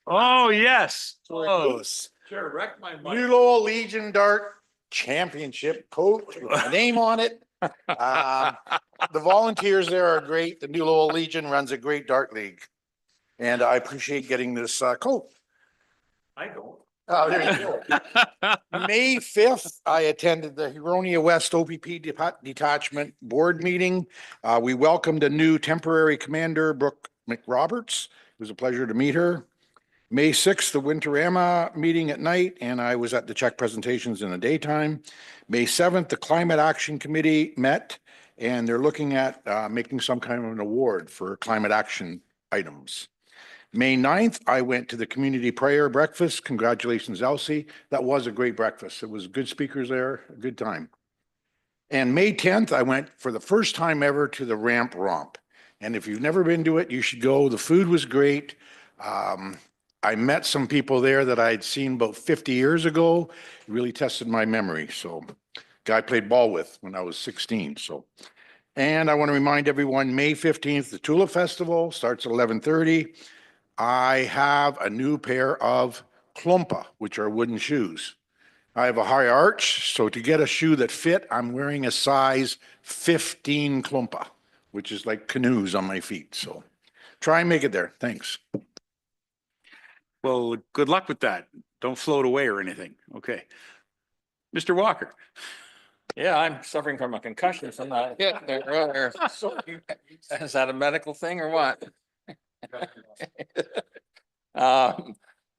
Oh, yes. Close. Sure, wrecked my New Lowell Legion Dart Championship coat, with my name on it. The volunteers there are great. The New Lowell Legion runs a great dart league. And I appreciate getting this coat. I don't. Oh, there you go. May 5th, I attended the Huronia West OPP Detachment Board meeting. We welcomed a new temporary commander, Brooke McRoberts. It was a pleasure to meet her. May 6th, the Winterama meeting at night, and I was at the check presentations in the daytime. May 7th, the Climate Action Committee met, and they're looking at making some kind of an award for climate action items. May 9th, I went to the community prayer breakfast. Congratulations, Elsie. That was a great breakfast. It was good speakers there, a good time. And May 10th, I went for the first time ever to the Ramp Romp. And if you've never been to it, you should go. The food was great. I met some people there that I'd seen about 50 years ago. It really tested my memory. So, guy I played ball with when I was 16. And I want to remind everyone, May 15th, the Tulip Festival starts at 11:30. I have a new pair of Klompa, which are wooden shoes. I have a high arch, so to get a shoe that fit, I'm wearing a size 15 Klompa, which is like canoes on my feet. So try and make it there. Thanks. Well, good luck with that. Don't float away or anything. Okay. Mr. Walker. Yeah, I'm suffering from a concussion, so I'm not getting there. Is that a medical thing or what?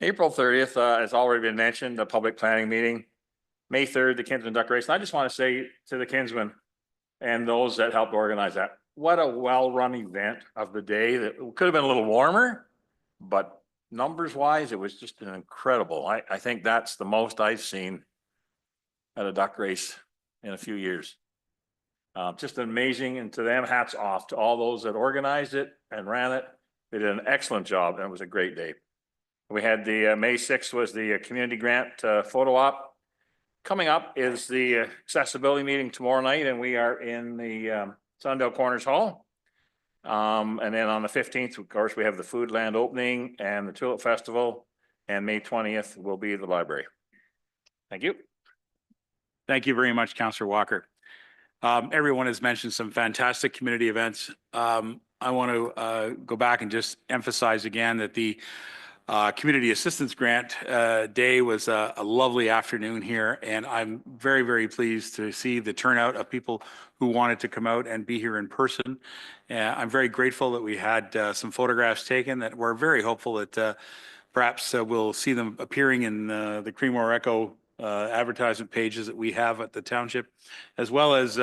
April 30th, has already been mentioned, the public planning meeting. May 3rd, the Kinsman Duck Race. And I just want to say to the Kinsmen and those that helped organize that, what a well-run event of the day. That could have been a little warmer, but numbers wise, it was just an incredible. I think that's the most I've seen at a duck race in a few years. Just amazing. And to them, hats off to all those that organized it and ran it. They did an excellent job, and it was a great day. We had the May 6th was the community grant photo op. Coming up is the accessibility meeting tomorrow night, and we are in the Sundale Corners Hall. And then on the 15th, of course, we have the Foodland opening and the Tulip Festival, and May 20th will be the library. Thank you. Thank you very much, Councillor Walker. Everyone has mentioned some fantastic community events. I want to go back and just emphasize again that the Community Assistance Grant Day was a lovely afternoon here, and I'm very, very pleased to see the turnout of people who wanted to come out and be here in person. I'm very grateful that we had some photographs taken that we're very hopeful that perhaps we'll see them appearing in the Creemore Echo advertisement pages that we have at the township, as well as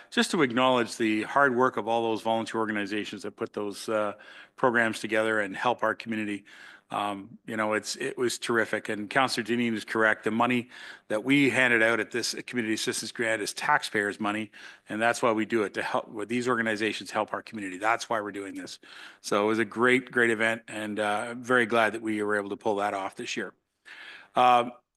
just to acknowledge the hard work of all those volunteer organizations that put those programs together and help our community. You know, it was terrific, and Councillor Deneen is correct. The money that we handed out at this community assistance grant is taxpayers' money, and that's why we do it, to help with these organizations help our community. That's why we're doing this. So it was a great event, and I'm very glad that we were able to pull that off this year.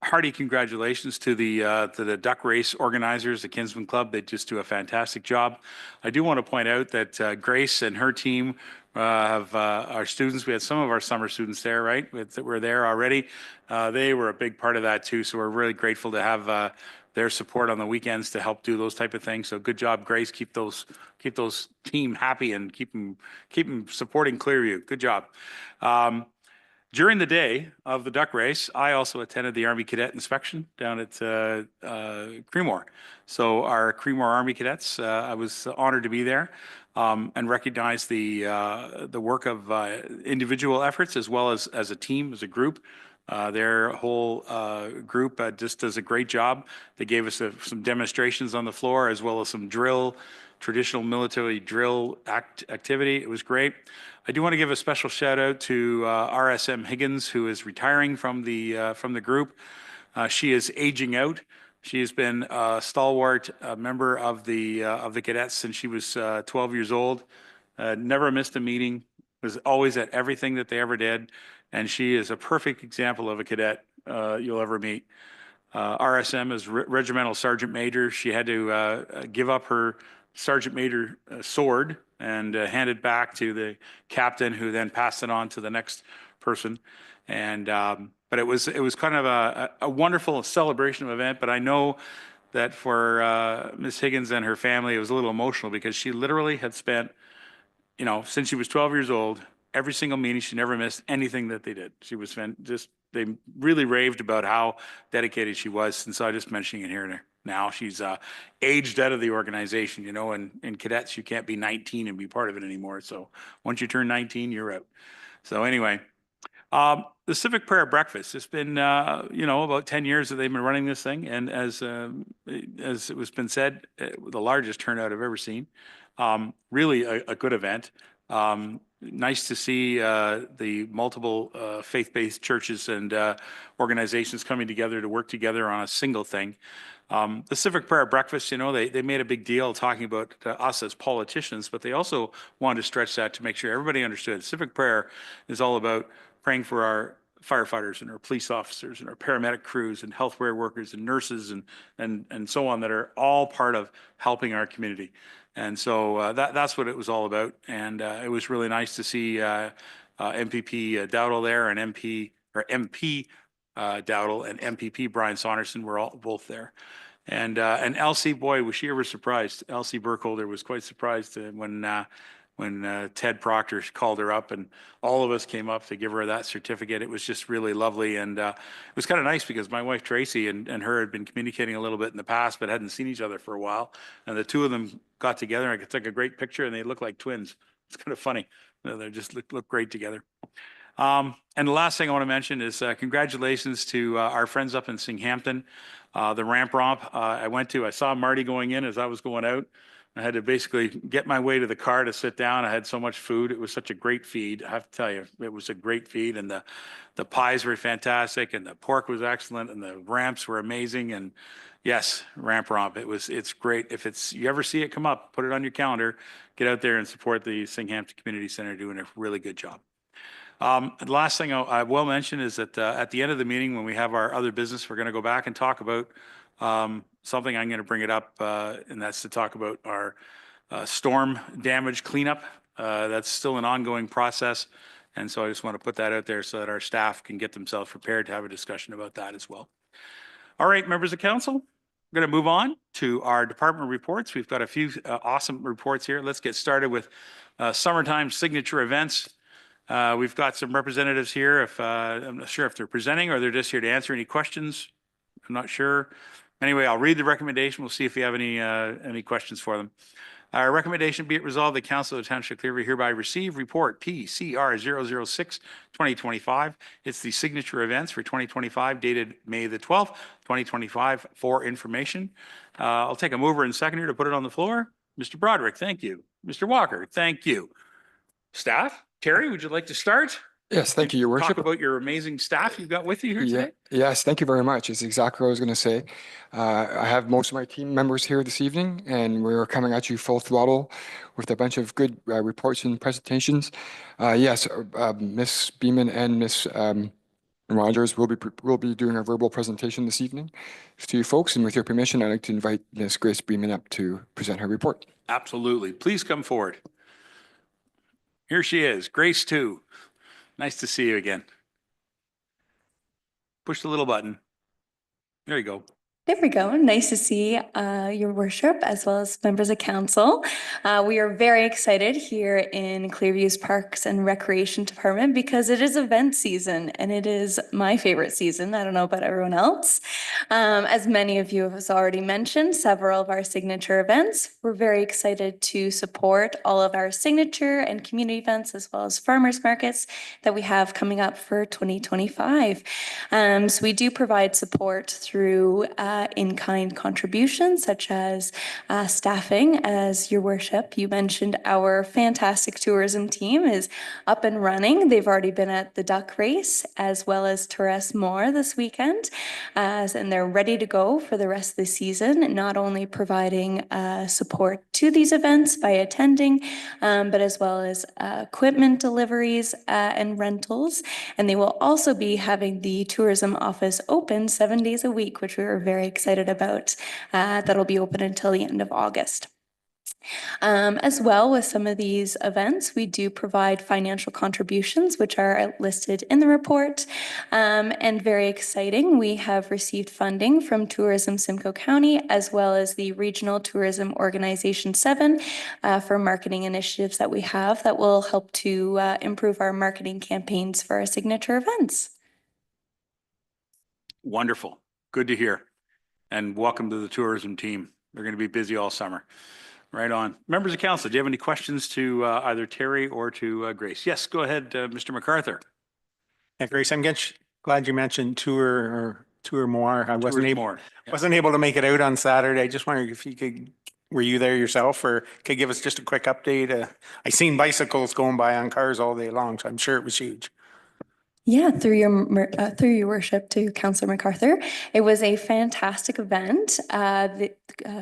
Hearty congratulations to the duck race organizers, the Kinsman Club. They just do a fantastic job. I do want to point out that Grace and her team have our students. We had some of our summer students there, right? That were there already. They were a big part of that too. So we're really grateful to have their support on the weekends to help do those type of things. So good job, Grace. Keep those team happy and keep them supporting Clearview. Good job. During the day of the duck race, I also attended the Army Cadet inspection down at Creemore. So our Creemore Army Cadets, I was honored to be there. and recognize the work of individual efforts as well as a team, as a group. Their whole group just does a great job. They gave us some demonstrations on the floor as well as some traditional military drill activity. It was great. I do want to give a special shout out to RSM Higgins, who is retiring from the group. She is aging out. She has been a stalwart member of the cadets since she was 12 years old. Never missed a meeting. Was always at everything that they ever did, and she is a perfect example of a cadet you'll ever meet. RSM is Regimental Sergeant Major. She had to give up her Sergeant Major sword and hand it back to the captain, who then passed it on to the next person. And but it was kind of a wonderful celebration of event. But I know that for Ms. Higgins and her family, it was a little emotional because she literally had spent, since she was 12 years old, every single meeting. She never missed anything that they did. She was they really raved about how dedicated she was. And so I'm just mentioning it here now. She's aged out of the organization, and in cadets, you can't be 19 and be part of it anymore. So once you turn 19, you're out. So anyway, the Civic Prayer Breakfast, it's been, about 10 years that they've been running this thing. And as it was been said, the largest turnout I've ever seen. Really a good event. Nice to see the multiple faith-based churches and organizations coming together to work together on a single thing. The Civic Prayer Breakfast, they made a big deal talking about us as politicians, but they also wanted to stretch that to make sure everybody understood. Civic prayer is all about praying for our firefighters and our police officers and our paramedic crews and healthcare workers and nurses and so on, that are all part of helping our community. And so that's what it was all about. And it was really nice to see MPP Dowdle there, and MP Dowdle and MPP Brian Saunderson were both there. And Elsie, boy, was she ever surprised. Elsie Burkholder was quite surprised when Ted Proctor called her up, and all of us came up to give her that certificate. It was just really lovely. And it was kind of nice because my wife Tracy and her had been communicating a little bit in the past, but hadn't seen each other for a while. And the two of them got together. I took a great picture, and they look like twins. It's kind of funny. They just look great together. And the last thing I want to mention is congratulations to our friends up in Singhampton. The ramp romp I saw Marty going in as I was going out. I had to basically get my way to the car to sit down. I had so much food. It was such a great feed. I have to tell you, it was a great feed, and the pies were fantastic, and the pork was excellent, and the ramps were amazing. And yes, ramp romp. It's great. If you ever see it come up, put it on your calendar, get out there and support the Singhampton Community Center doing a really good job. The last thing I will mention is that at the end of the meeting, when we have our other business, we're going to go back and talk about something. I'm going to bring it up, and that's to talk about our storm damage cleanup. That's still an ongoing process. And so I just want to put that out there so that our staff can get themselves prepared to have a discussion about that as well. All right, members of council, we're going to move on to our department reports. We've got a few awesome reports here. Let's get started with summertime signature events. We've got some representatives here. I'm not sure if they're presenting or they're just here to answer any questions. I'm not sure. Anyway, I'll read the recommendation. We'll see if we have any questions for them. Our recommendation, be it resolved, the Council of the Township of Clearview hereby receive report PCR 006-2025. It's the signature events for 2025 dated May the 12th, 2025 for information. I'll take a mover and seconder to put it on the floor. Mr. Broderick, thank you. Mr. Walker, thank you. Staff, Terry, would you like to start? Yes, thank you, Your Worship. Talk about your amazing staff you've got with you here today. Yes, thank you very much. It's exactly what I was going to say. I have most of my team members here this evening, and we're coming at you full throttle with a bunch of good reports and presentations. Yes, Ms. Beeman and Ms. Rogers will be doing a verbal presentation this evening to you folks, and with your permission, I'd like to invite Ms. Grace Beeman up to present her report. Absolutely. Please come forward. Here she is, Grace 2. Nice to see you again. Push the little button. There you go. There we go. Nice to see your worship as well as members of council. We are very excited here in Clearview's Parks and Recreation Department because it is event season and it is my favorite season. I don't know about everyone else. As many of you have already mentioned, several of our signature events. We're very excited to support all of our signature and community events as well as farmers markets that we have coming up for 2025. So we do provide support through in-kind contributions such as staffing. As your worship, you mentioned our fantastic tourism team is up and running. They've already been at the duck race as well as Torres More this weekend, and they're ready to go for the rest of the season, not only providing support to these events by attending, but as well as equipment deliveries and rentals. And they will also be having the tourism office open 7 days a week, which we are very excited about. That'll be open until the end of August. As well, with some of these events, we do provide financial contributions, which are listed in the report. And very exciting, we have received funding from Tourism Simcoe County, as well as the Regional Tourism Organization 7 for marketing initiatives that we have that will help to improve our marketing campaigns for our signature events. Wonderful. Good to hear. And welcome to the tourism team. They're going to be busy all summer. Right on. Members of council, do you have any questions to either Terry or to Grace? Yes, go ahead, Mr. MacArthur. Yeah, Grace, I'm glad you mentioned tour more. I wasn't Tours able, more. Yeah. wasn't able to make it out on Saturday. I just wondered if you could, were you there yourself or could give us just a quick update? I seen bicycles going by on cars all day long, so I'm sure it was huge. Yeah, through your worship to Councillor MacArthur. It was a fantastic event. The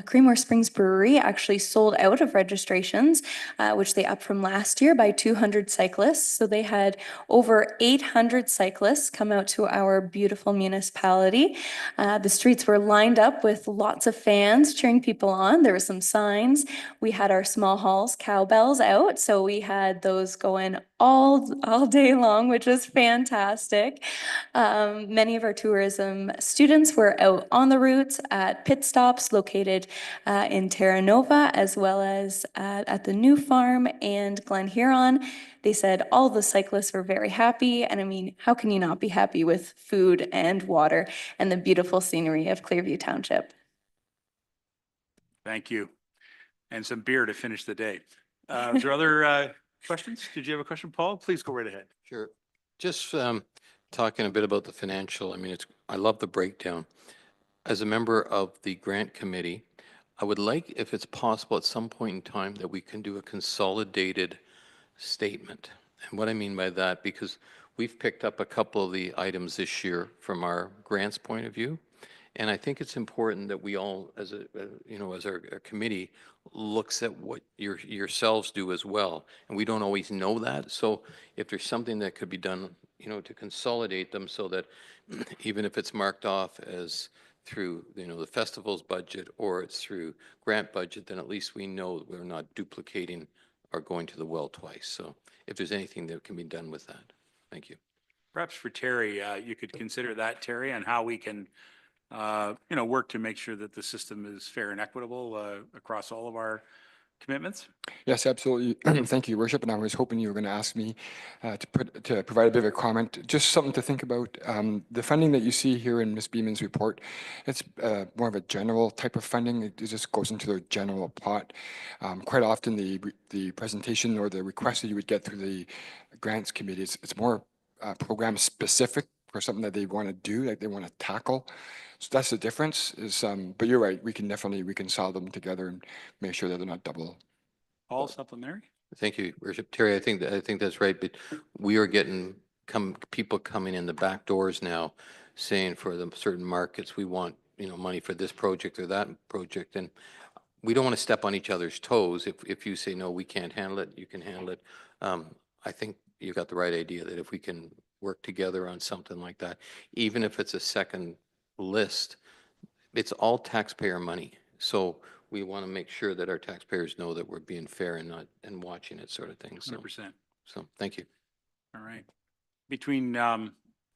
Creemore Springs Brewery actually sold out of registrations, which they upped from last year by 200 cyclists. So they had over 800 cyclists come out to our beautiful municipality. The streets were lined up with lots of fans cheering people on. There were some signs. We had our small halls cowbells out, so we had those going all day long, which was fantastic. Many of our tourism students were out on the routes at pit stops located in Terra Nova, as well as at the New Farm and Glen Huron. They said all the cyclists were very happy. And I mean, how can you not be happy with food and water and the beautiful scenery of Clearview Township? Thank you. And some beer to finish the day. Is there other questions? Did you have a question, Paul? Please go right ahead. Sure. Just talking a bit about the financial, I mean, I love the breakdown. As a member of the grant committee, I would like, if it's possible at some point in time, that we can do a consolidated statement. And what I mean by that, because we've picked up a couple of the items this year from our grants point of view. And I think it's important that we all, as our committee, looks at what yourselves do as well. And we don't always know that. So if there's something that could be done, to consolidate them so that even if it's marked off as through, the festival's budget or it's through grant budget, then at least we know we're not duplicating or going to the well twice. So if there's anything that can be done with that, thank you. Perhaps for Terry, you could consider that, Terry, and how we can work to make sure that the system is fair and equitable across all of our commitments. Yes, absolutely. Thank you, Worship. And I was hoping you were going to ask me to provide a bit of a comment, just something to think about. The funding that you see here in Ms. Beeman's report, it's more of a general type of funding. It just goes into the general pot. Quite often the presentation or the request that you would get through the grants committee, it's more program specific for something that they want to do, like they want to tackle. So that's the difference is, but you're right, we can definitely reconcile them together and make sure that they're not double. Paul, supplementary? Thank you, Worship. Terry, I think that's right, but we are getting people coming in the back doors now saying for the certain markets, we want, money for this project or that project. And we don't want to step on each other's toes. If you say, no, we can't handle it, you can handle it. I think you got the right idea that if we can work together on something like that, even if it's a second list, it's all taxpayer money. So we want to make sure that our taxpayers know that we're being fair and watching it, sort of thing. So, 100%. So thank you. All right. Between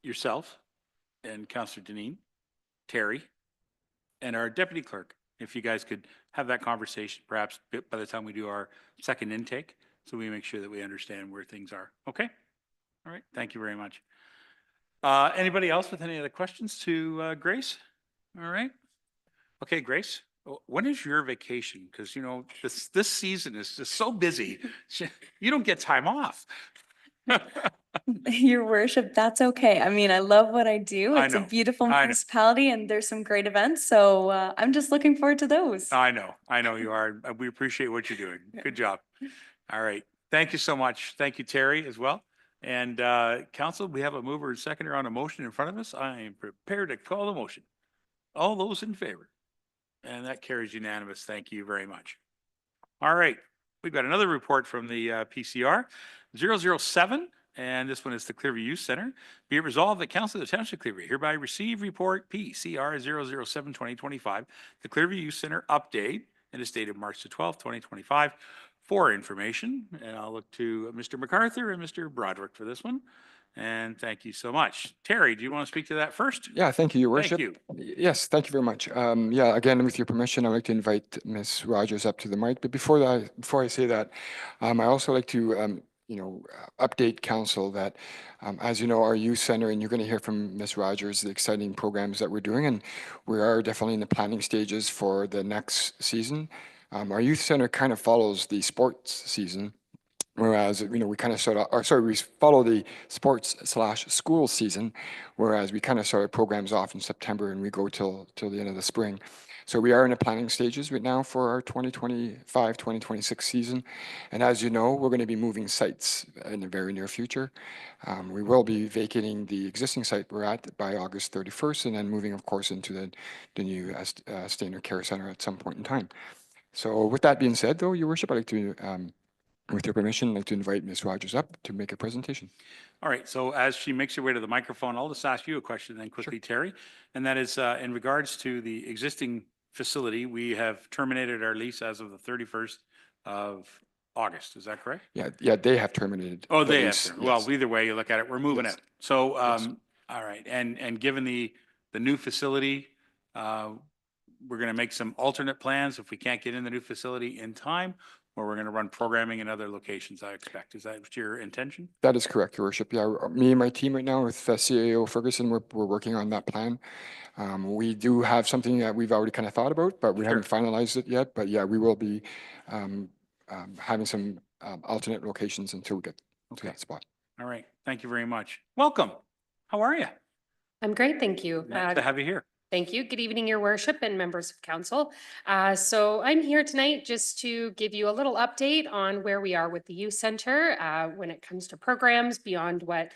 yourself and Councillor Deneen, Terry, and our deputy clerk, if you guys could have that conversation perhaps by the time we do our second intake, so we make sure that we understand where things are. Okay? All right. Thank you very much. Anybody else with any other questions to Grace? All right. Okay, Grace, when is your vacation? Because, you know, this season is just so busy. You don't get time off. Your worship, that's okay. I mean, I love what I do. I It's a know, beautiful I know. municipality and there's some great events. So I'm just looking forward to those. I know you are. We appreciate what you're doing. Good job. All right. Thank you so much. Thank you, Terry, as well. And council, we have a mover and seconder on a motion in front of us. I am prepared to call the motion. All those in favor? And that carries unanimous. Thank you very much. All right. We've got another report from the PCR 007, and this one is the Clearview Youth Center. Be it resolved that Council of the Township of Clearview hereby receive report PCR 007-2025, the Clearview Youth Center update, and is dated March the 12th, 2025, for information. And I'll look to Mr. MacArthur and Mr. Broderick for this one. And thank you so much. Terry, do you want to speak to that first? Yeah, thank you, Your Worship. Thank Yes, thank you very much. Yeah, again, with your permission, I'd like to invite Ms. Rogers up to the mic. But before I say that, I also like to, update council that, as you know, our youth center, and you're going to hear from Ms. Rogers, the exciting programs that we're doing, and we are definitely in the planning stages for the next season. Our youth center kind of follows the sports season. Whereas, we kind of we follow the sports/school season, whereas we kind of start our programs off in September and we go till the end of the spring. So we are in the planning stages right now for our 2025, 2026 season. And as you know, we're going to be moving sites in the very near future. We will be vacating the existing site we're at by August 31st and then moving, of course, into the new Stainer Care Center at some point in time. So with that being said, though, Your Worship, I'd like to with your permission, I'd like to invite Ms. Rogers up to make a presentation. All right, so as she makes her way to the microphone, I'll just ask you a question then quickly, Terry. And that is in regards to the existing facility, we have terminated our lease as of the 31st of August. Is that correct? Yeah, they have terminated. Oh, the they lease, have. Well, yes. either way you look at it, we're moving Yes. it. So, Yes. all right, and given the new facility, we're going to make some alternate plans if we can't get in the new facility in time, or we're going to run programming in other locations, I expect. Is that your intention? That is correct, Your Worship. Yeah, me and my team right now with CAO Ferguson, we're working on that plan. We do have something that we've already kind of thought about, but we haven't finalized it yet. But yeah, we will be having some alternate locations until we get to that spot. All right, thank you very much. Welcome. How are you? I'm great, thank you. Nice to have you here. Thank you. Good evening, Your Worship and members of council. So I'm here tonight just to give you a little update on where we are with the youth center when it comes to programs beyond what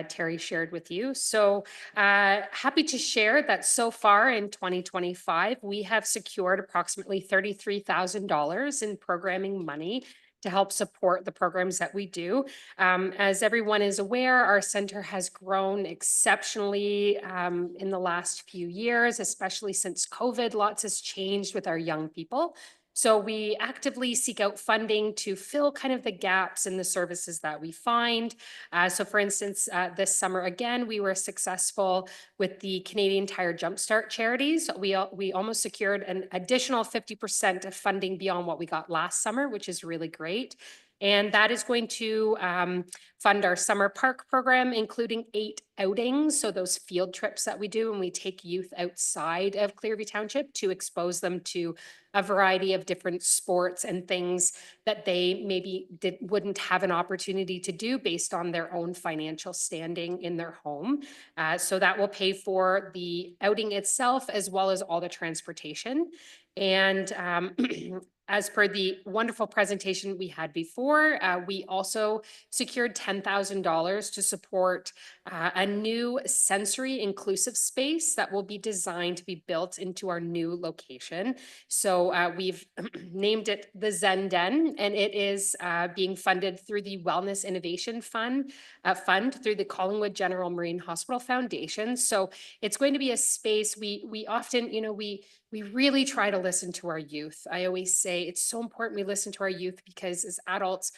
Terry shared with you. So happy to share that so far in 2025, we have secured approximately $33,000 in programming money to help support the programs that we do. As everyone is aware, our center has grown exceptionally in the last few years, especially since COVID. Lots has changed with our young people. So we actively seek out funding to fill kind of the gaps in the services that we find. So for instance, this summer, again, we were successful with the Canadian Tire Jumpstart charities. We almost secured an additional 50% of funding beyond what we got last summer, which is really great. And that is going to fund our summer park program, including 8 outings. So those field trips that we do, and we take youth outside of Clearview Township to expose them to a variety of different sports and things that they maybe wouldn't have an opportunity to do based on their own financial standing in their home. So that will pay for the outing itself as well as all the transportation. And as per the wonderful presentation we had before, we also secured $10,000 to support a new sensory inclusive space that will be designed to be built into our new location. So we've named it the Zen Den, and it is being funded through the Wellness Innovation Fund through the Collingwood General Marine Hospital Foundation. So it's going to be a space we often, we really try to listen to our youth. I always say it's so important we listen to our youth because as adults,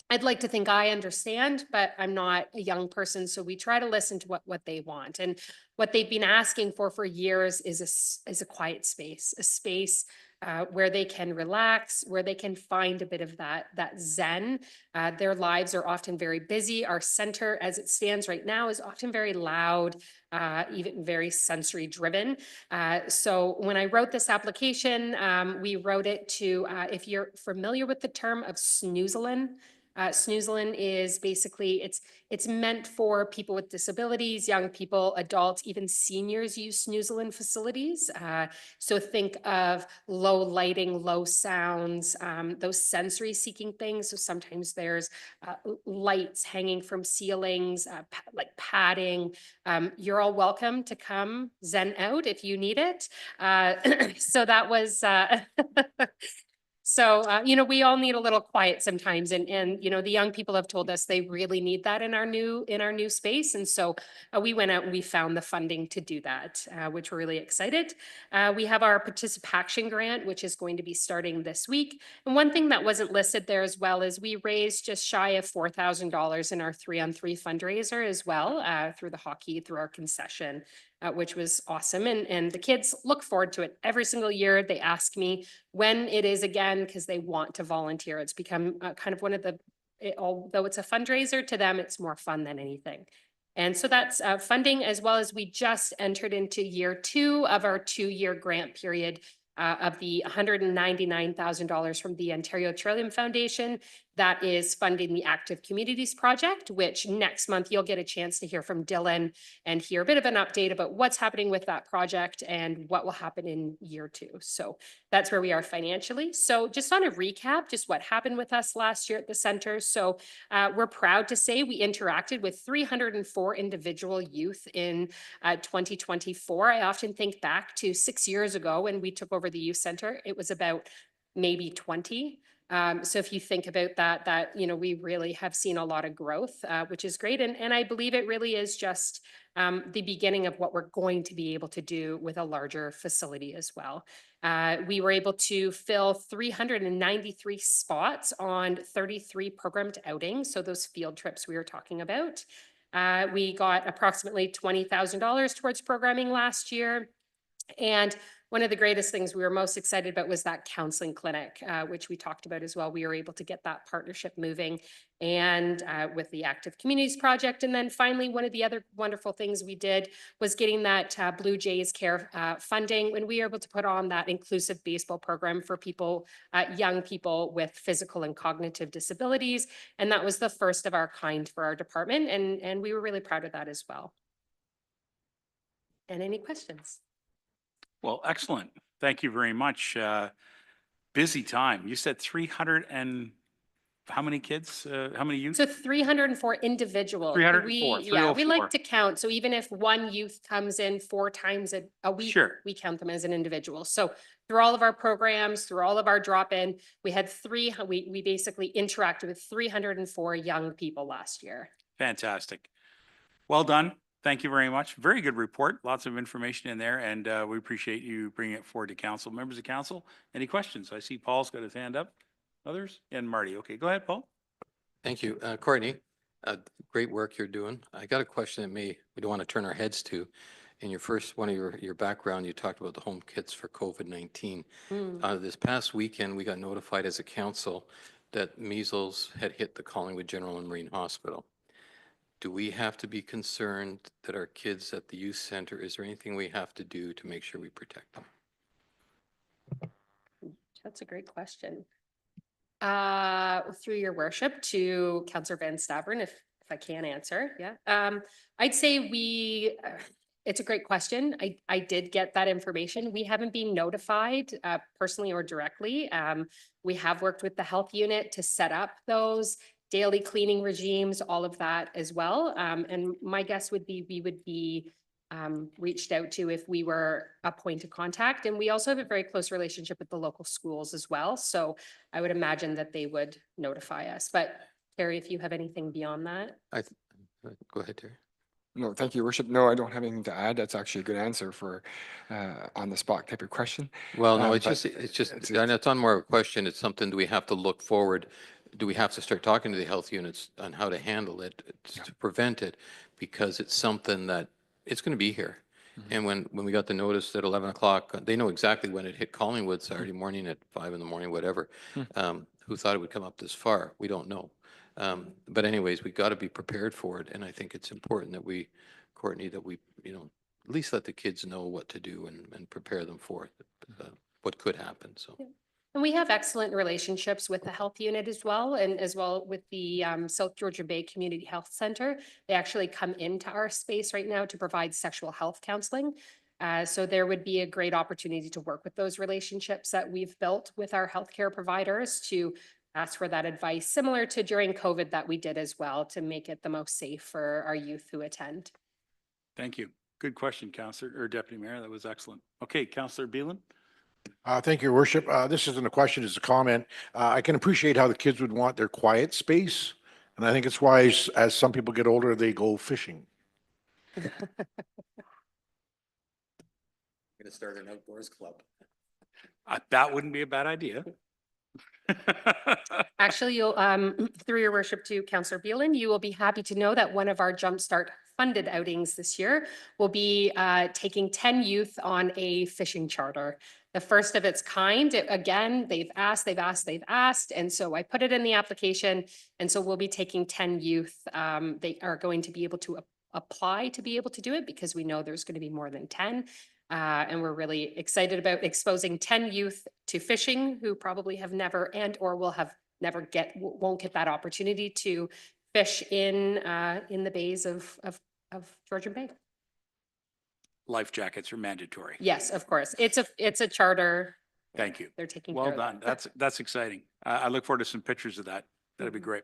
I'd like to think I understand, but I'm not a young person, so we try to listen to what they want. And what they've been asking for years is a quiet space, a space where they can relax, where they can find a bit of that zen. Their lives are often very busy. Our center, as it stands right now, is often very loud, even very sensory driven. So when I wrote this application, we wrote it to, if you're familiar with the term of snoozling, snoozling is basically, it's meant for people with disabilities, young people, adults, even seniors use snoozling facilities. So think of low lighting, low sounds, those sensory seeking things. So sometimes there's lights hanging from ceilings, like padding. You're all welcome to come zen out if you need it. So that was, so, you know, we all need a little quiet sometimes, and, you know, the young people have told us they really need that in our new space. And so we went out and we found the funding to do that, which we're really excited. We have our participation grant, which is going to be starting this week. And one thing that wasn't listed there as well is we raised just shy of $4,000 in our 3-on-3 fundraiser as well, through the hockey, through our concession, which was awesome. And the kids look forward to it every single year. They ask me when it is again, because they want to volunteer. It's become kind of one of the, although it's a fundraiser, to them, it's more fun than anything. And so that's funding, as well as we just entered into year 2 of our 2-year grant period of the $199,000 from the Ontario Trillium Foundation. That is funding the Active Communities Project, which next month you'll get a chance to hear from Dylan and hear a bit of an update about what's happening with that project and what will happen in year 2. So that's where we are financially. So just on a recap, just what happened with us last year at the center. So we're proud to say we interacted with 304 individual youth in 2024. I often think back to 6 years ago when we took over the youth center. It was about maybe 20. So if you think about that, you know, we really have seen a lot of growth, which is great. And I believe it really is just the beginning of what we're going to be able to do with a larger facility as well. We were able to fill 393 spots on 33 programmed outings. So those field trips we were talking about. We got approximately $20,000 towards programming last year. And one of the greatest things we were most excited about was that counseling clinic, which we talked about as well. We were able to get that partnership moving, and with the Active Communities Project. And then finally, one of the other wonderful things we did was getting that Blue Jays Care funding, when we were able to put on that inclusive baseball program for people, young people with physical and cognitive disabilities. And that was the first of our kind for our department. And we were really proud of that as well. And any questions? Well, excellent. Thank you very much. Busy time. You said 300 and how many kids? How many youth? So 304 individuals. 304, Yeah, we 304. like to count. So even if one youth comes in 4 times a week, Sure. we count them as an individual. So through all of our programs, through all of our drop-in, we had we basically interacted with 304 young people last year. Fantastic. Well done. Thank you very much. Very good report. Lots of information in there, and we appreciate you bringing it forward to council. Members of council, any questions? I see Paul's got his hand up. Others? And Marty. Okay, go ahead, Paul. Thank you. Courtney, great work you're doing. I got a question that we don't want to turn our heads to. In your first one of your background, you talked about the home kits for COVID-19. This past weekend, we got notified as a council that measles had hit the Collingwood General and Marine Hospital. Do we have to be concerned that our kids at the youth center, is there anything we have to do to make sure we protect them? That's a great question. Through your worship, to Councillor Van Staveren, if I can answer. Yeah. I'd say it's a great question. I did get that information. We haven't been notified personally or directly. We have worked with the health unit to set up those daily cleaning regimes, all of that as well. And my guess would be we would be reached out to if we were a point of contact. And we also have a very close relationship with the local schools as well. So I would imagine that they would notify us. But Terry, if you have anything beyond that. Go ahead, Terry. No, thank you, Worship. No, I don't have anything to add. That's actually a good answer for on the spot type of question. Well, no, But it's just, and it's on more of a question. It's something that we have to look forward. do we have to start talking to the health units on how to handle it, to prevent it? Because it's something that, it's going to be here. And when we got the notice at 11 o'clock, they know exactly when it hit Collingwood Saturday morning at 5 in the morning, whatever. Who thought it would come up this far? We don't know. But anyways, we got to be prepared for it. And I think it's important that we, Courtney, that we, at least let the kids know what to do and prepare them for what could happen. So. And we have excellent relationships with the health unit as well, and as well with the South Georgia Bay Community Health Center. They actually come into our space right now to provide sexual health counseling. So there would be a great opportunity to work with those relationships that we've built with our healthcare providers to ask for that advice, similar to during COVID that we did as well, to make it the most safe for our youth who attend. Thank you. Good question, Councillor or Deputy Mayor. That was excellent. Okay, Councillor Beelan. Thank you, Your Worship. This isn't a question, it's a comment. I can appreciate how the kids would want their quiet space. And I think it's why as some people get older, they go fishing. I'm going to start an outdoors club. That wouldn't be a bad idea. Actually, you'll, through your worship to Councillor Beelan, you will be happy to know that one of our Jumpstart funded outings this year will be taking 10 youth on a fishing charter. The first of its kind. Again, they've asked. And so I put it in the application. And so we'll be taking 10 youth. They are going to be able to apply to be able to do it because we know there's going to be more than 10. And we're really excited about exposing 10 youth to fishing who probably have never and or will have never won't get that opportunity to fish in the bays of Georgian Bay. Life jackets are mandatory. Yes, of course. It's a charter. Thank you. They're taking Well care of done. that. That's exciting. I look forward to some pictures of that. That'd be great.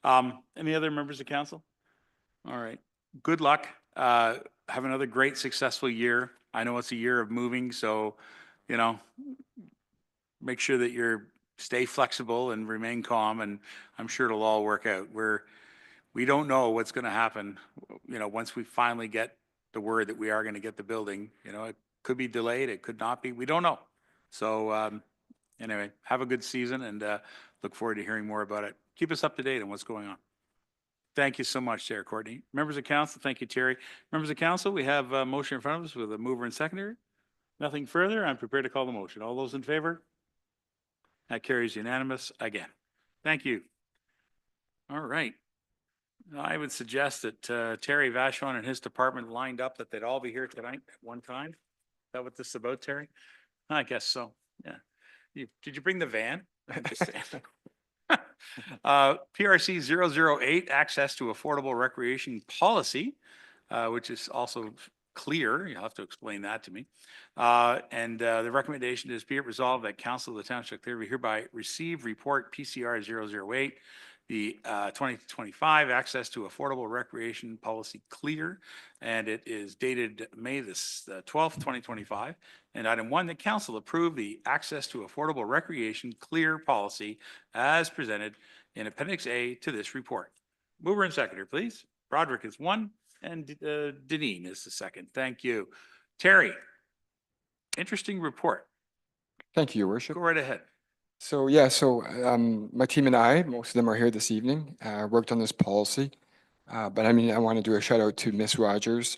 Any other members of council? All right. Good luck. Have another great, successful year. I know it's a year of moving, so, make sure that stay flexible and remain calm, and I'm sure it'll all work out. We don't know what's going to happen, once we finally get the word that we are going to get the building. It could be delayed, it could not be. We don't know. So anyway, have a good season and look forward to hearing more about it. Keep us up to date on what's going on. Thank you so much, Chair Courtney. Members of council, thank you, Terry. Members of council, we have a motion in front of us with a mover and seconder. Nothing further. I'm prepared to call the motion. All those in favor? That carries unanimous again. Thank you. All right. I would suggest that Terry Vachon and his department lined up that they'd all be here tonight at one time. Is that what this is about, Terry? I guess so. Yeah. Did you bring the van? I'm just saying. PRC 008, access to affordable recreation policy, which is also clear. You'll have to explain that to me. And the recommendation is be it resolved that Council of the Township of Clearview hereby receive report PCR 008, the 2025 access to affordable recreation policy clear, and it is dated May the 12th, 2025. And item 1, that council approve the access to affordable recreation clear policy as presented in Appendix A to this report. Mover and seconder, please. Broderick is 1 and Deneen is the 2nd. Thank you. Terry, interesting report. Thank you, Your Worship. Go right ahead. So my team and I, most of them are here this evening, worked on this policy. But I want to do a shout out to Miss Rogers.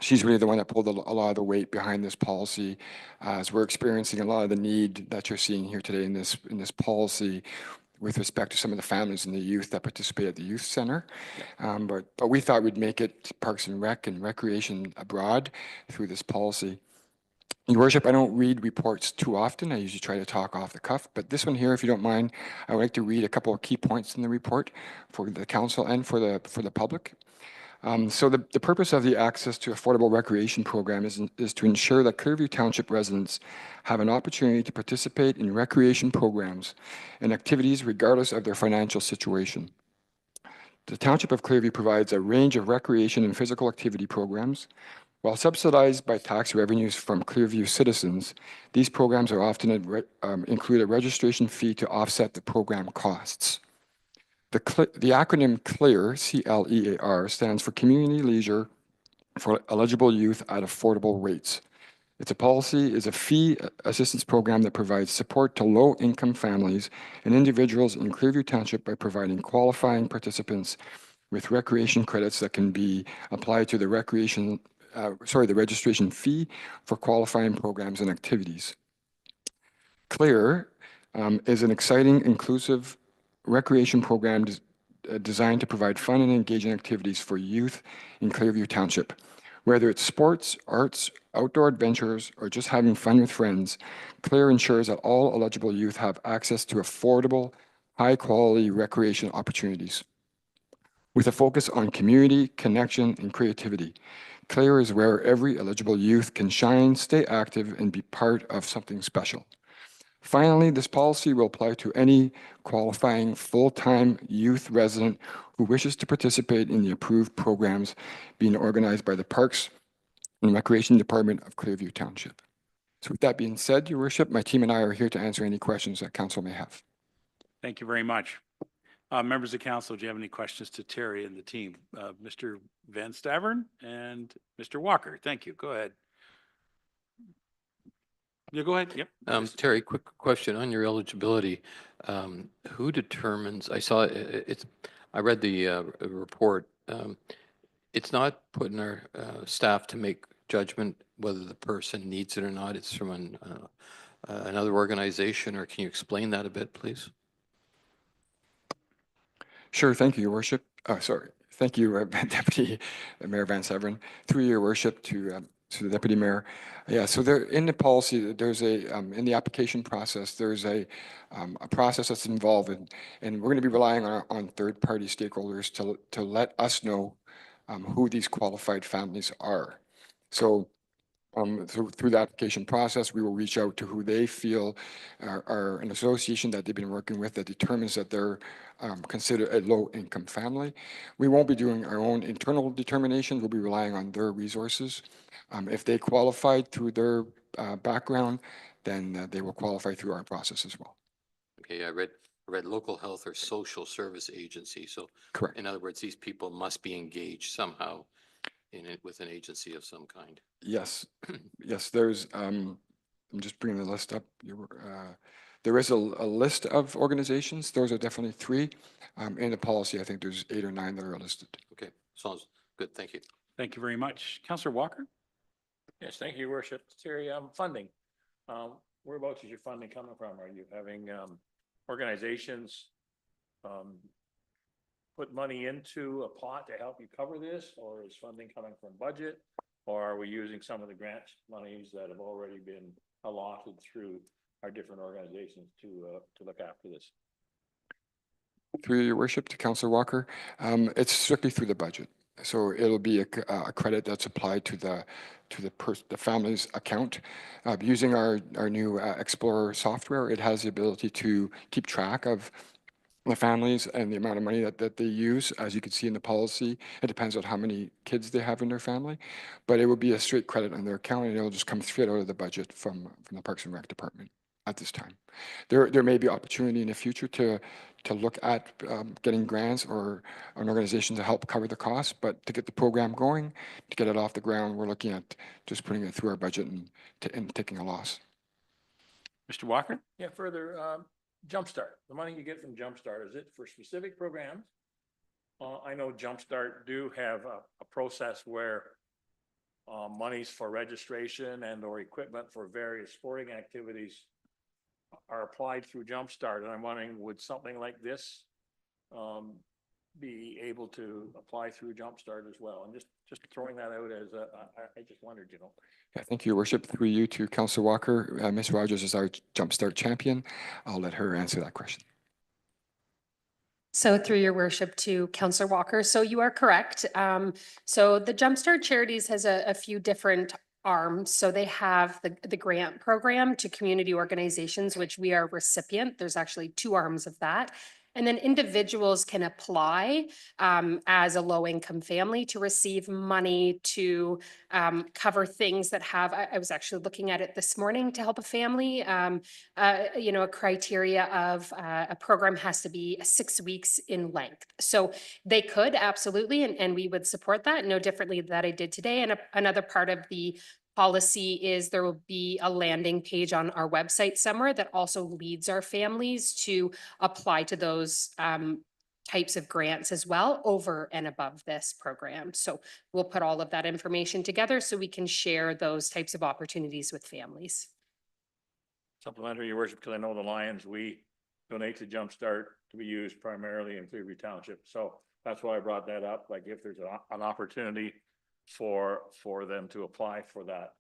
She's really the one that pulled a lot of the weight behind this policy, as we're experiencing a lot of the need that you're seeing here today in this policy with respect to some of the families and the youth that participate at the youth center. But we thought we'd make it Parks and Rec and Recreation abroad through this policy. Your Worship, I don't read reports too often. I usually try to talk off the cuff, but this one here, if you don't mind, I would like to read a couple of key points in the report for the council and for the public. So the purpose of the Access to Affordable Recreation program is to ensure that Clearview Township residents have an opportunity to participate in recreation programs and activities regardless of their financial situation. The Township of Clearview provides a range of recreation and physical activity programs. While subsidized by tax revenues from Clearview citizens, these programs are often include a registration fee to offset the program costs. The acronym CLEAR, C-L-E-A-R, stands for Community Leisure for Eligible Youth at Affordable Rates. It's a policy, is a fee assistance program that provides support to low-income families and individuals in Clearview Township by providing qualifying participants with recreation credits that can be applied to the the registration fee for qualifying programs and activities. Clear is an exciting, inclusive recreation program designed to provide fun and engaging activities for youth in Clearview Township. Whether it's sports, arts, outdoor adventures, or just having fun with friends, Clear ensures that all eligible youth have access to affordable, high-quality recreation opportunities. With a focus on community, connection, and creativity, Clear is where every eligible youth can shine, stay active, and be part of something special. Finally, this policy will apply to any qualifying full-time youth resident who wishes to participate in the approved programs being organized by the Parks and Recreation Department of Clearview Township. So with that being said, Your Worship, my team and I are here to answer any questions that council may have. Thank you very much. Members of council, do you have any questions to Terry and the team? Mr. Van Stavern and Mr. Walker, thank you. Go ahead. Yeah, go ahead. Yep. Terry, quick question on your eligibility. Who determines, I saw it's, I read the report. It's not putting our staff to make judgment whether the person needs it or not. It's from another organization, or can you explain that a bit, please? Sure, thank you, Your Worship. Thank you, Deputy Mayor Van Severen. Through Your Worship to the Deputy Mayor. Yeah, so there in the policy, there's in the application process, there's a process that's involved, and we're going to be relying on third-party stakeholders to let us know who these qualified families are. So through the application process, we will reach out to who they feel are an association that they've been working with that determines that they're considered a low-income family. We won't be doing our own internal determinations. We'll be relying on their resources. If they qualified through their background, then they will qualify through our process as well. Okay, I read local health or social service agency. So Correct. in other words, these people must be engaged somehow in it with an agency of some kind. Yes, yes, there's, I'm just bringing the list up. There is a list of organizations. Those are definitely 3. In the policy, I think there's 8 or 9 that are listed. Okay, sounds good. Thank you. Thank you very much. Councillor Walker? Yes, thank you, Your Worship. Terry, funding. Whereabouts is your funding coming from? Are you having organizations put money into a pot to help you cover this, or is funding coming from budget? Or are we using some of the grant monies that have already been allotted through our different organizations to look after this? Through Your Worship to Councillor Walker, it's strictly through the budget. So it'll be a credit that's applied to the family's account. Using our new Explorer software, it has the ability to keep track of the families and the amount of money that they use. As you can see in the policy, it depends on how many kids they have in their family, but it will be a straight credit on their account, and it'll just come straight out of the budget from the Parks and Rec Department at this time. There may be opportunity in the future to look at getting grants or an organization to help cover the costs, but to get the program going, to get it off the ground, we're looking at just putting it through our budget and taking a loss. Mr. Walker? Yeah, further, Jumpstart, the money you get from Jumpstart, is it for specific programs? I know Jumpstart do have a process where monies for registration and or equipment for various sporting activities are applied through Jumpstart, and I'm wondering, would something like this be able to apply through Jumpstart as well? And just throwing that out as I just wondered, you know. Yeah, thank you, Your Worship. Through you to Councillor Walker, Ms. Rogers is our Jumpstart champion. I'll let her answer that question. So through Your Worship to Councillor Walker, so you are correct. So the Jumpstart Charities has a few different arms. So they have the grant program to community organizations, which we are recipient. There's actually 2 arms of that. And then individuals can apply as a low-income family to receive money to cover things that have, I was actually looking at it this morning to help a family, you know, a criteria of a program has to be 6 weeks in length. So they could absolutely, and we would support that no differently that I did today. And another part of the policy is there will be a landing page on our website somewhere that also leads our families to apply to those types of grants as well over and above this program. So we'll put all of that information together so we can share those types of opportunities with families. Supplementary, your worship, because I know the Lions, we donate to Jumpstart to be used primarily in Clearview Township. So that's why I brought that up. Like if there's an opportunity for them to apply for that,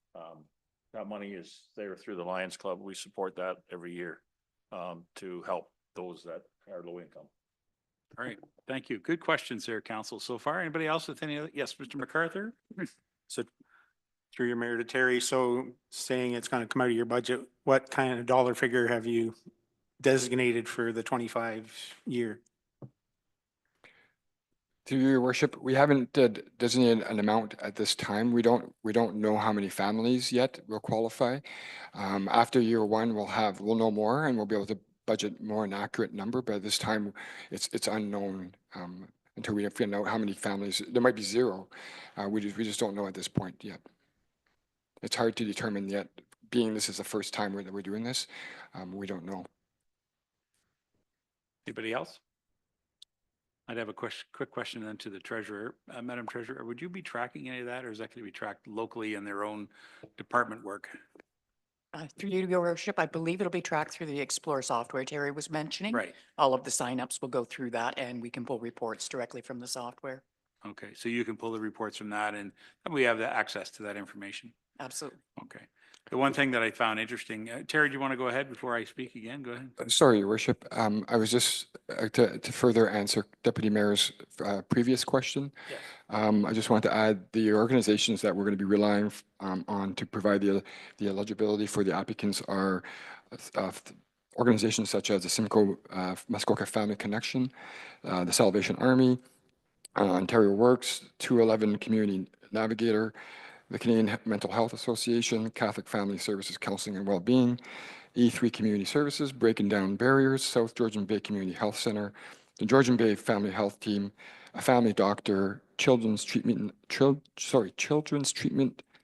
that money is there through the Lions Club. We support that every year to help those that are low income. All right, thank you. Good questions there, council, so far. Anybody else with any other? Yes, Mr. MacArthur? So through your mayor to Terry, so saying it's going to come out of your budget, what kind of dollar figure have you designated for the 25 year? Through your worship, we haven't designated an amount at this time. We don't know how many families yet will qualify. After year one, we'll know more and we'll be able to budget more an accurate number. But at this time, it's unknown until we find out how many families. There might be zero. We just don't know at this point yet. It's hard to determine yet. Being this is the first time that we're doing this, we don't know. Anybody else? I'd have a quick question then to the treasurer. Madam Treasurer, would you be tracking any of that, or is that going to be tracked locally in their own department work? Through you, your worship, I believe it'll be tracked through the Explore software Terry was mentioning. Right. All of the signups will go through that and we can pull reports directly from the software. Okay, so you can pull the reports from that and we have the access to that information. Absolutely. Okay. The one thing that I found interesting, Terry, do you want to go ahead before I speak again? Go ahead. Sorry, your worship. I was just to further answer Deputy Mayor's previous question. Yes. I just want to add the organizations that we're going to be relying on to provide the eligibility for the applicants are organizations such as the Simcoe Muskoka Family Connection, the Salvation Army, Ontario Works, 211 Community Navigator, the Canadian Mental Health Association, Catholic Family Services Counseling and Wellbeing, E3 Community Services, Breaking Down Barriers, South Georgian Bay Community Health Center, the Georgian Bay Family Health Team, a family doctor, Children's Treatment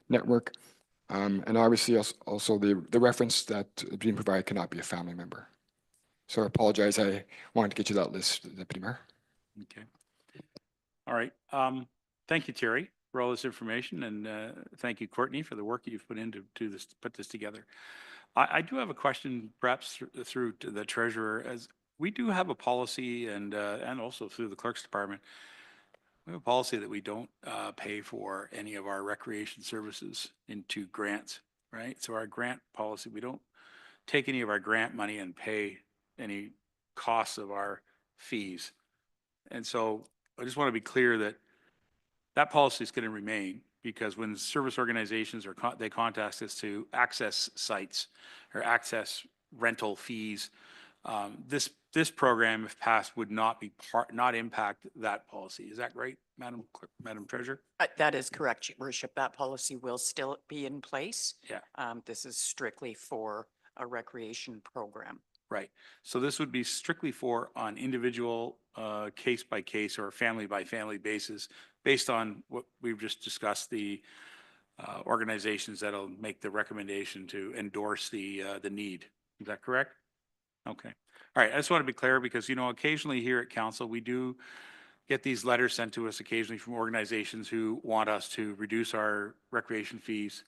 Network, and obviously also the reference that being provided cannot be a family member. So I apologize. I wanted to get you that list, Deputy Mayor. Okay. All right. Thank you, Terry, for all this information, and thank you, Courtney, for the work you've put into this, put this together. I do have a question, perhaps through to the treasurer, as we do have a policy, and also through the clerk's department, we have a policy that we don't pay for any of our recreation services into grants, right? So our grant policy, we don't take any of our grant money and pay any costs of our fees. And so I just want to be clear that that policy is going to remain, because when service organizations they contact us to access sites or access rental fees, this program, if passed, would not impact that policy. Is that right, Madam Treasurer? That is correct, your worship. That policy will still be in place. Yeah. This is strictly for a recreation program. Right. So this would be strictly for on individual case by case or family by family basis, based on what we've just discussed, the organizations that'll make the recommendation to endorse the need. Is that correct? Okay. All right. I just want to be clear, because, you know, occasionally here at council, we do get these letters sent to us occasionally from organizations who want us to reduce our recreation fees.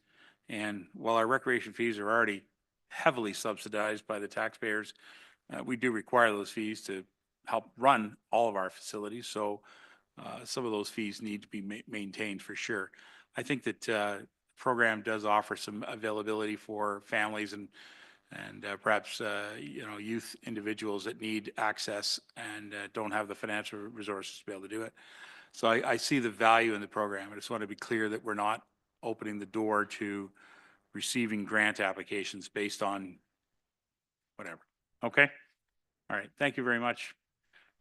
And while our recreation fees are already heavily subsidized by the taxpayers, we do require those fees to help run all of our facilities. So some of those fees need to be maintained for sure. I think that the program does offer some availability for families and perhaps you know, youth individuals that need access and don't have the financial resources to be able to do it. So I see the value in the program. I just want to be clear that we're not opening the door to receiving grant applications based on whatever. Okay? All right. Thank you very much.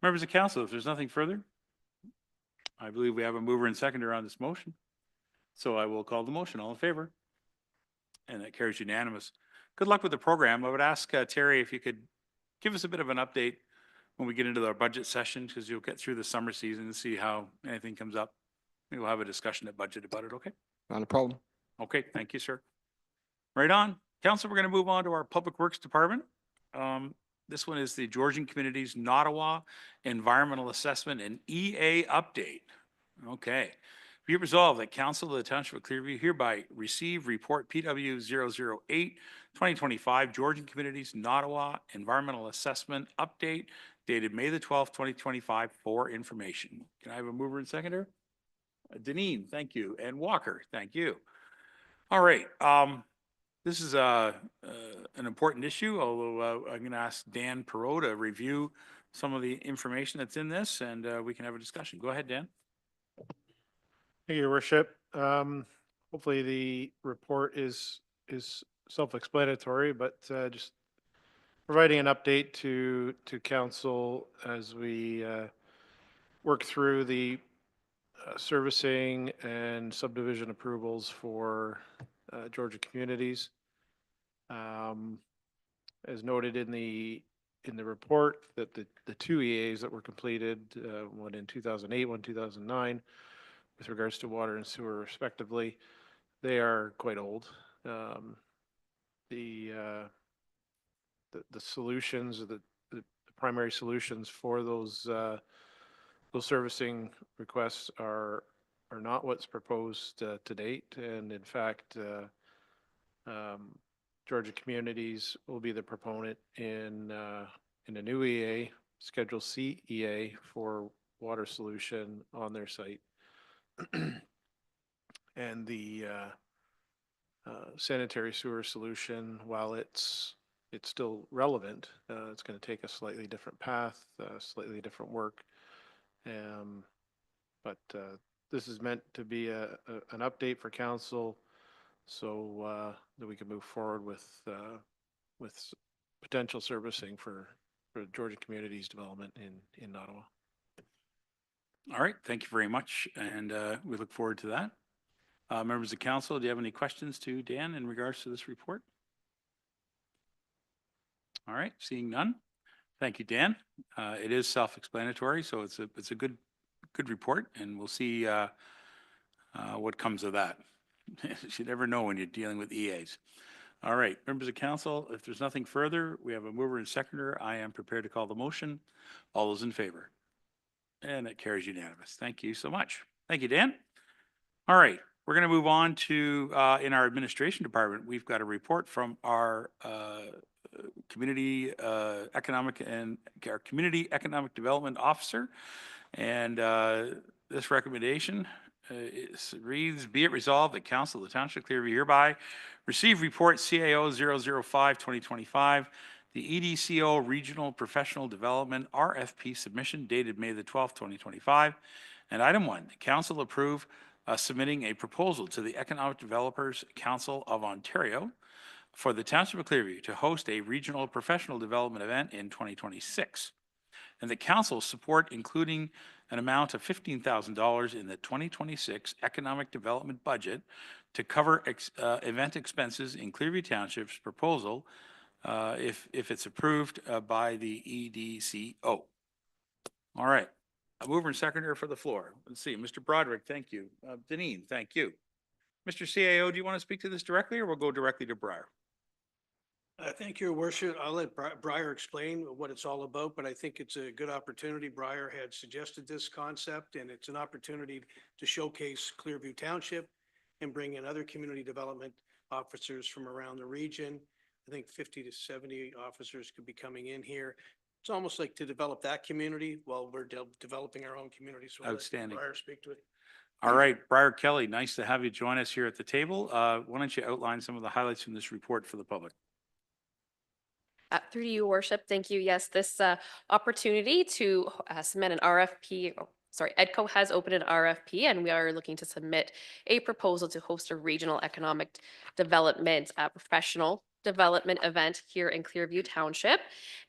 Members of council, if there's nothing further, I believe we have a mover and seconder on this motion. So I will call the motion. All in favor? And that carries unanimous. Good luck with the program. I would ask Terry if you could give us a bit of an update when we get into our budget session, because you'll get through the summer season and see how anything comes up. Maybe we'll have a discussion at budget about it. Okay? Not a problem. Okay, thank you, sir. Right on. Council, we're going to move on to our Public Works Department. This one is the Georgian Communities Nottawa Environmental Assessment and EA Update. Okay. Be it resolved that Council of the Township of Clearview hereby receive report PW 008 2025 Georgian Communities Nottawa Environmental Assessment Update dated May the 12th, 2025 for information. Can I have a mover and seconder? Deneen, thank you. And Walker, thank you. All right. This is an important issue, although I'm going to ask Dan Perot to review some of the information that's in this, and we can have a discussion. Go ahead, Dan. Thank you, Your Worship. Hopefully the report is self-explanatory, but just providing an update to council as we work through the servicing and subdivision approvals for Georgia communities. As noted in the report, that the two EAs that were completed, one in 2008, one 2009, with regards to water and sewer respectively, they are quite old. The solutions, the primary solutions for those servicing requests are not what's proposed to date, and in fact, Georgia Communities will be the proponent in a new EA, Schedule C EA, for water solution on their site. And the sanitary sewer solution, while it's still relevant, it's going to take a slightly different path, slightly different work. But this is meant to be an update for council, so that we can move forward with potential servicing for Georgia Communities development in Ottawa. All right, thank you very much, and we look forward to that. Members of council, do you have any questions to Dan in regards to this report? All right, seeing none. Thank you, Dan. It is self-explanatory, so it's a good report, and we'll see what comes of that. You never know when you're dealing with EAs. All right, members of council, if there's nothing further, we have a mover and seconder. I am prepared to call the motion. All those in favor? And it carries unanimous. Thank you so much. Thank you, Dan. All right, we're going to move on to, in our administration department, we've got a report from our community economic development officer. And this recommendation reads, be it resolved that Council of the Township of Clearview hereby receive report CAO 005 2025, the EDCO Regional Professional Development RFP submission dated May the 12th, 2025. And item 1, the council approve submitting a proposal to the Economic Developers Council of Ontario for the Township of Clearview to host a regional professional development event in 2026. And the council support including an amount of $15,000 in the 2026 economic development budget to cover event expenses in Clearview Township's proposal if it's approved by the EDCO. All right. A mover and seconder for the floor. Let's see. Mr. Broderick, thank you. Deneen, thank you. Mr. CAO, do you want to speak to this directly, or we'll go directly to Briar? Thank you, Your Worship. I'll let Briar explain what it's all about, but I think it's a good opportunity. Briar had suggested this concept, and it's an opportunity to showcase Clearview Township and bring in other community development officers from around the region. I think 50 to 70 officers could be coming in here. It's almost like to develop that community while we're developing our own community. So I'll let Outstanding. Briar speak to it. All right, Briar Kelly, nice to have you join us here at the table. Why don't you outline some of the highlights from this report for the public? Through you, Worship. Thank you. Yes, this opportunity to submit an RFP. EDCO has opened an RFP, and we are looking to submit a proposal to host a regional economic development professional development event here in Clearview Township.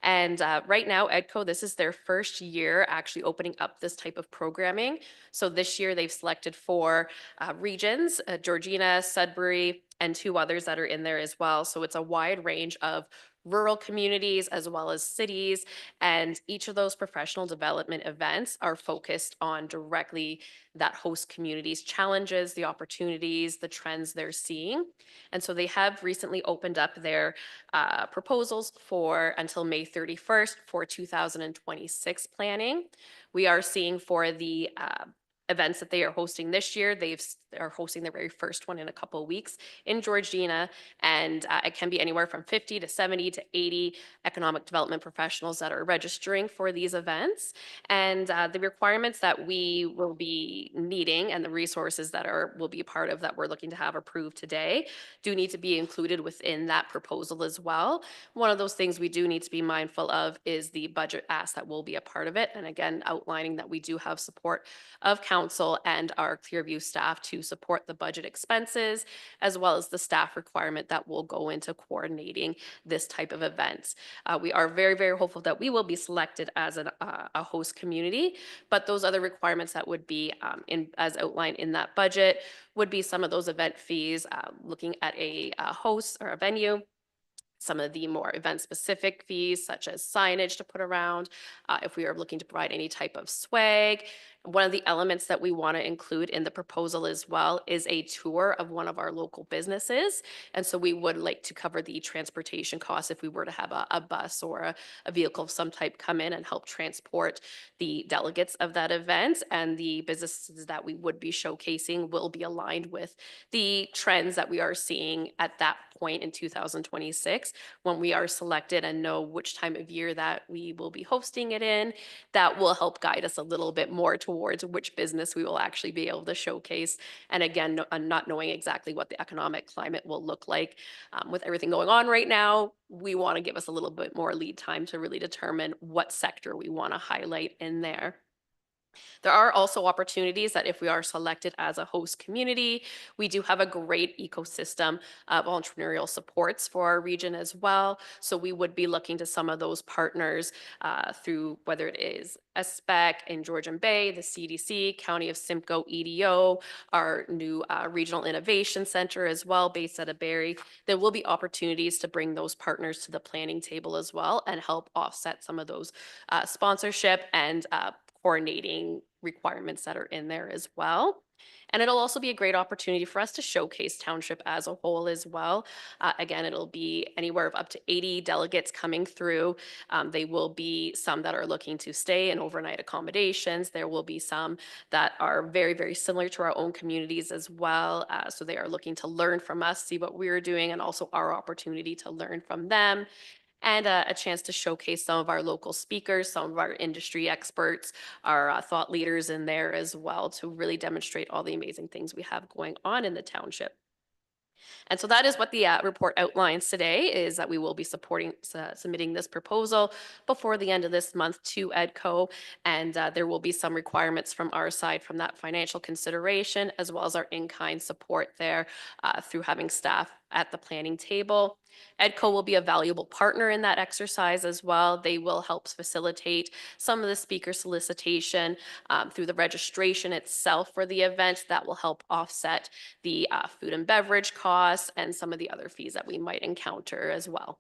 And right now, EDCO, this is their first year actually opening up this type of programming. So this year they've selected 4 regions, Georgina, Sudbury, and 2 others that are in there as well. So it's a wide range of rural communities as well as cities. And each of those professional development events are focused on directly that host community's challenges, the opportunities, the trends they're seeing. And so they have recently opened up their proposals for until May 31st for 2026 planning. We are seeing for the events that they are hosting this year. Are hosting their very first one in a couple of weeks in Georgina, and it can be anywhere from 50 to 70 to 80 economic development professionals that are registering for these events. And the requirements that we will be needing and the resources that will be part of that we're looking to have approved today do need to be included within that proposal as well. One of those things we do need to be mindful of is the budget ask that will be a part of it. And again, outlining that we do have support of council and our Clearview staff to support the budget expenses, as well as the staff requirement that will go into coordinating this type of events. We are very, very hopeful that we will be selected as a host community, but those other requirements that would be as outlined in that budget would be some of those event fees, looking at a host or a venue, some of the more event-specific fees, such as signage to put around, if we are looking to provide any type of swag. One of the elements that we want to include in the proposal as well is a tour of one of our local businesses. And so we would like to cover the transportation costs if we were to have a bus or a vehicle of some type come in and help transport the delegates of that event. And the businesses that we would be showcasing will be aligned with the trends that we are seeing at that point in 2026 when we are selected and know which time of year that we will be hosting it in. That will help guide us a little bit more towards which business we will actually be able to showcase. And again, not knowing exactly what the economic climate will look like with everything going on right now, we want to give us a little bit more lead time to really determine what sector we want to highlight in there. There are also opportunities that if we are selected as a host community, we do have a great ecosystem of entrepreneurial supports for our region as well. So we would be looking to some of those partners through whether it is SPEC in Georgian Bay, the CDC, County of Simcoe EDO, our new Regional Innovation Center as well, based out of Barrie. There will be opportunities to bring those partners to the planning table as well and help offset some of those sponsorship and coordinating requirements that are in there as well. And it'll also be a great opportunity for us to showcase Township as a whole as well. Again, it'll be anywhere of up to 80 delegates coming through. They will be some that are looking to stay in overnight accommodations. There will be some that are very, very similar to our own communities as well. So they are looking to learn from us, see what we're doing, and also our opportunity to learn from them. And a chance to showcase some of our local speakers, some of our industry experts, our thought leaders in there as well to really demonstrate all the amazing things we have going on in the township. And so that is what the report outlines today, is that we will be submitting this proposal before the end of this month to EDCO. And there will be some requirements from our side from that financial consideration, as well as our in-kind support there through having staff at the planning table. EDCO will be a valuable partner in that exercise as well. They will help facilitate some of the speaker solicitation through the registration itself for the event. That will help offset the food and beverage costs and some of the other fees that we might encounter as well.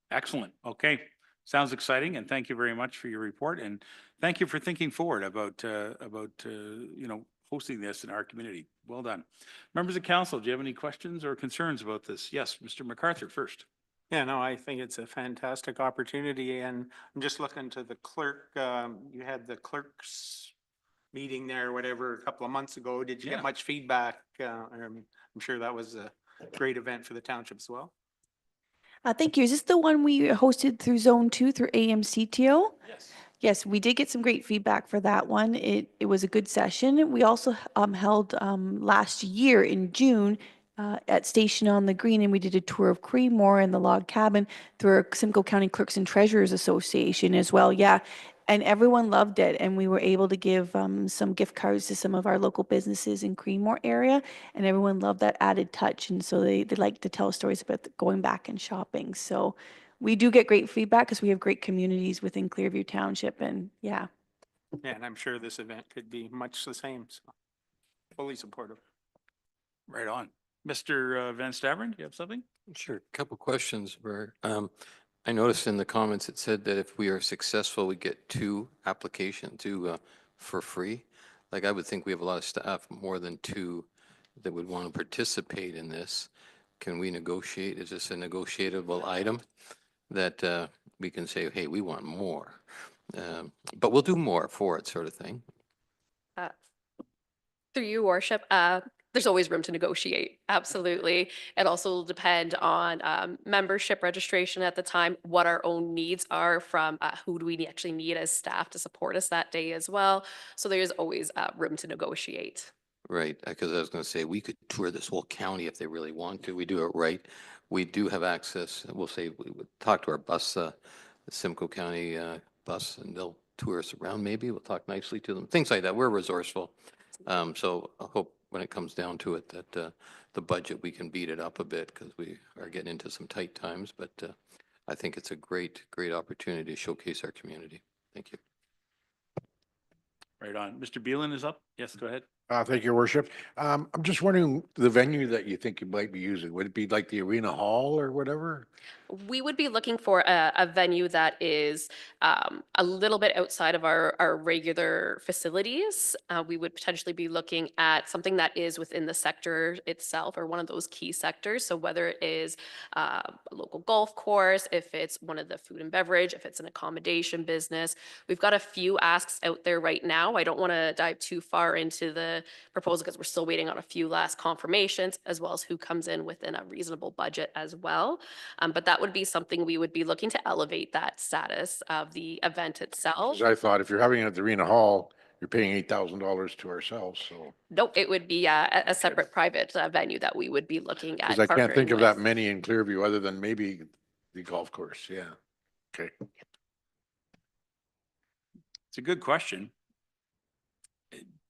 Excellent. Okay. Sounds exciting. And thank you very much for your report. And thank you for thinking forward about hosting this in our community. Well done. Members of council, do you have any questions or concerns about this? Yes, Mr. MacArthur first. Yeah, no, I think it's a fantastic opportunity, and I'm just looking to the clerk. You had the clerks meeting there, whatever, a couple of months ago. Did you Yeah. get much feedback? I'm sure that was a great event for the township as well. Thank you. Is this the one we hosted through Zone 2 through AMCTO? Yes. Yes, we did get some great feedback for that one. It was a good session. We also held last year in June at Station on the Green, and we did a tour of Creemore and the log cabin through our Simcoe County Clerks and Treasurers Association as well. Yeah, and everyone loved it, and we were able to give some gift cards to some of our local businesses in Creemore area, and everyone loved that added touch, and so they like to tell stories about going back and shopping. So we do get great feedback because we have great communities within Clearview Township, and yeah. Yeah, and I'm sure this event could be much the same, so fully supportive. Right on. Mr. Van Staveren, do you have something? Sure, couple questions were, I noticed in the comments, it said that if we are successful, we get for free. Like, I would think we have a lot of staff, more than two, that would want to participate in this. Can we negotiate? Is this a negotiable item that we can say, hey, we want more? But we'll do more for it, sort of thing. Through you, worship, there's always room to negotiate. Absolutely. It also will depend on membership registration at the time, what our own needs are from who do we actually need as staff to support us that day as well. So there's always room to negotiate. Right, because I was going to say, we could tour this whole county if they really want to. We do it right. We do have access, we'll say, we would talk to our bus, the Simcoe County bus, and they'll tour us around maybe. We'll talk nicely to them, things like that. We're resourceful. So I hope when it comes down to it that the budget, we can beat it up a bit because we are getting into some tight times. But I think it's a great, great opportunity to showcase our community. Thank you. Right on. Mr. Beelan is up. Yes, go ahead. Thank you, your worship. I'm just wondering the venue that you think you might be using. Would it be like the Arena Hall or whatever? We would be looking for a venue that is a little bit outside of our regular facilities. We would potentially be looking at something that is within the sector itself or one of those key sectors. So whether it is a local golf course, if it's one of the food and beverage, if it's an accommodation business, we've got a few asks out there right now. I don't want to dive too far into the proposal because we're still waiting on a few last confirmations as well as who comes in within a reasonable budget as well. But that would be something we would be looking to elevate that status of the event itself. Because I thought if you're having it at the Arena Hall, you're paying $8,000 to ourselves, so. Nope, it would be a separate private venue that we would be looking at. Because I can't think partnering of that with. many in Clearview other than maybe the golf course, yeah. Okay. It's a good question.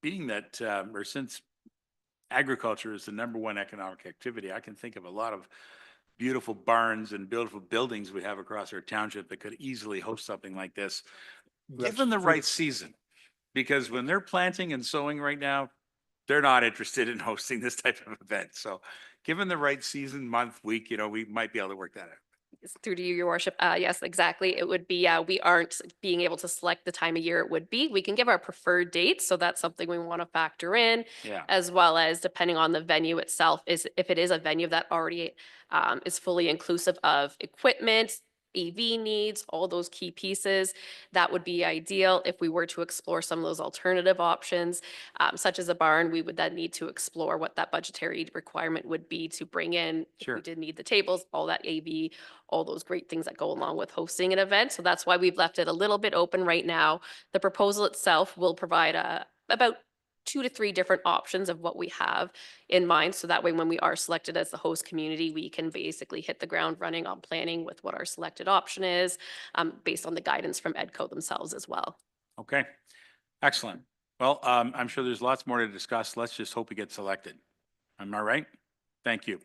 Being that, or since agriculture is the #1 economic activity, I can think of a lot of beautiful barns and beautiful buildings we have across our township that could easily host something like this, given the right season. Because when they're planting and sowing right now, they're not interested in hosting this type of event. So given the right season, month, week, we might be able to work that out. Through to you, your worship. Yes, exactly. It would be, we aren't being able to select the time of year it would be. We can give our preferred dates. So that's something we want to factor in. Yeah. As well as depending on the venue itself, is if it is a venue that already is fully inclusive of equipment, AV needs, all those key pieces, that would be ideal. If we were to explore some of those alternative options, such as a barn, we would then need to explore what that budgetary requirement would be to bring in. If Sure. we did need the tables, all that AV, all those great things that go along with hosting an event. So that's why we've left it a little bit open right now. The proposal itself will provide about 2 to 3 different options of what we have in mind. So that way, when we are selected as the host community, we can basically hit the ground running on planning with what our selected option is, based on the guidance from EDCO themselves as well. Okay, excellent. Well, I'm sure there's lots more to discuss. Let's just hope we get selected. Am I right? Thank you.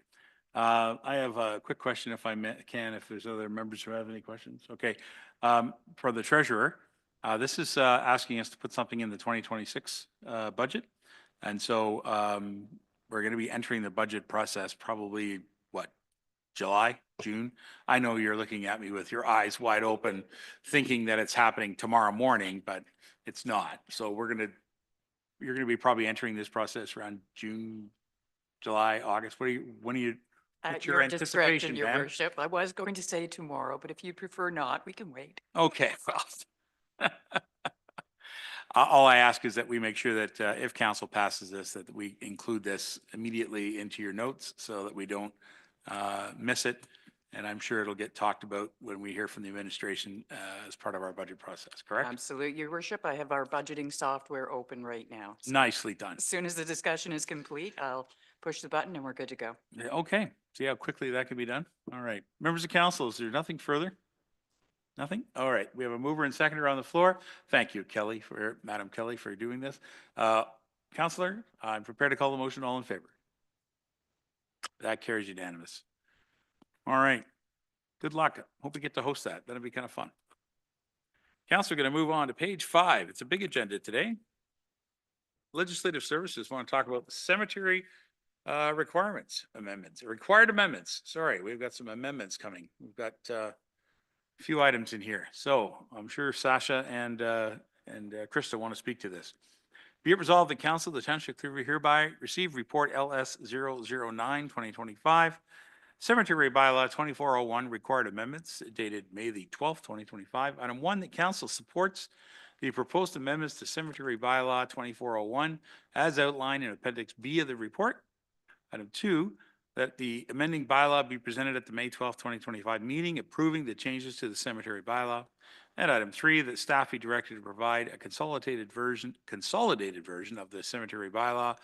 I have a quick question if if there's other members who have any questions. Okay. For the treasurer, this is asking us to put something in the 2026 budget. And so we're going to be entering the budget process probably, what, July, June? I know you're looking at me with your eyes wide open, thinking that it's happening tomorrow morning, but it's not. So you're going to be probably entering this process around June, July, August. When are you? At What's your discretion, anticipation, your ma'am? worship. I was going to say tomorrow, but if you prefer not, we can wait. Okay, well. All I ask is that we make sure that if council passes this, that we include this immediately into your notes so that we don't miss it. And I'm sure it'll get talked about when we hear from the administration as part of our budget process, correct? Absolutely, your worship. I have our budgeting software open right now. So Nicely done. as soon as the discussion is complete, I'll push the button and we're good to go. Yeah, okay, see how quickly that can be done? All right. Members of council, is there nothing further? Nothing? All right. We have a mover and seconder on the floor. Thank you, Madam Kelly, for doing this. Councillor, I'm prepared to call the motion. All in favor? That carries unanimous. All right. Good luck. Hope we get to host that. That'll be kind of fun. Council, going to move on to page 5. It's a big agenda today. Legislative Services want to talk about the cemetery Required amendments. Sorry, we've got some amendments coming. We've got a few items in here. So I'm sure Sasha and Krista want to speak to this. Be it resolved, the Council of the Township of Clearview hereby receive report LS 009/2025, Cemetery Bylaw 2401, required amendments dated May the 12th, 2025. Item 1, that Council supports the proposed amendments to Cemetery Bylaw 2401 as outlined in Appendix B of the report. Item 2, that the amending bylaw be presented at the May 12th, 2025 meeting approving the changes to the cemetery bylaw. And item 3, that staff be directed to provide a consolidated version of the cemetery bylaw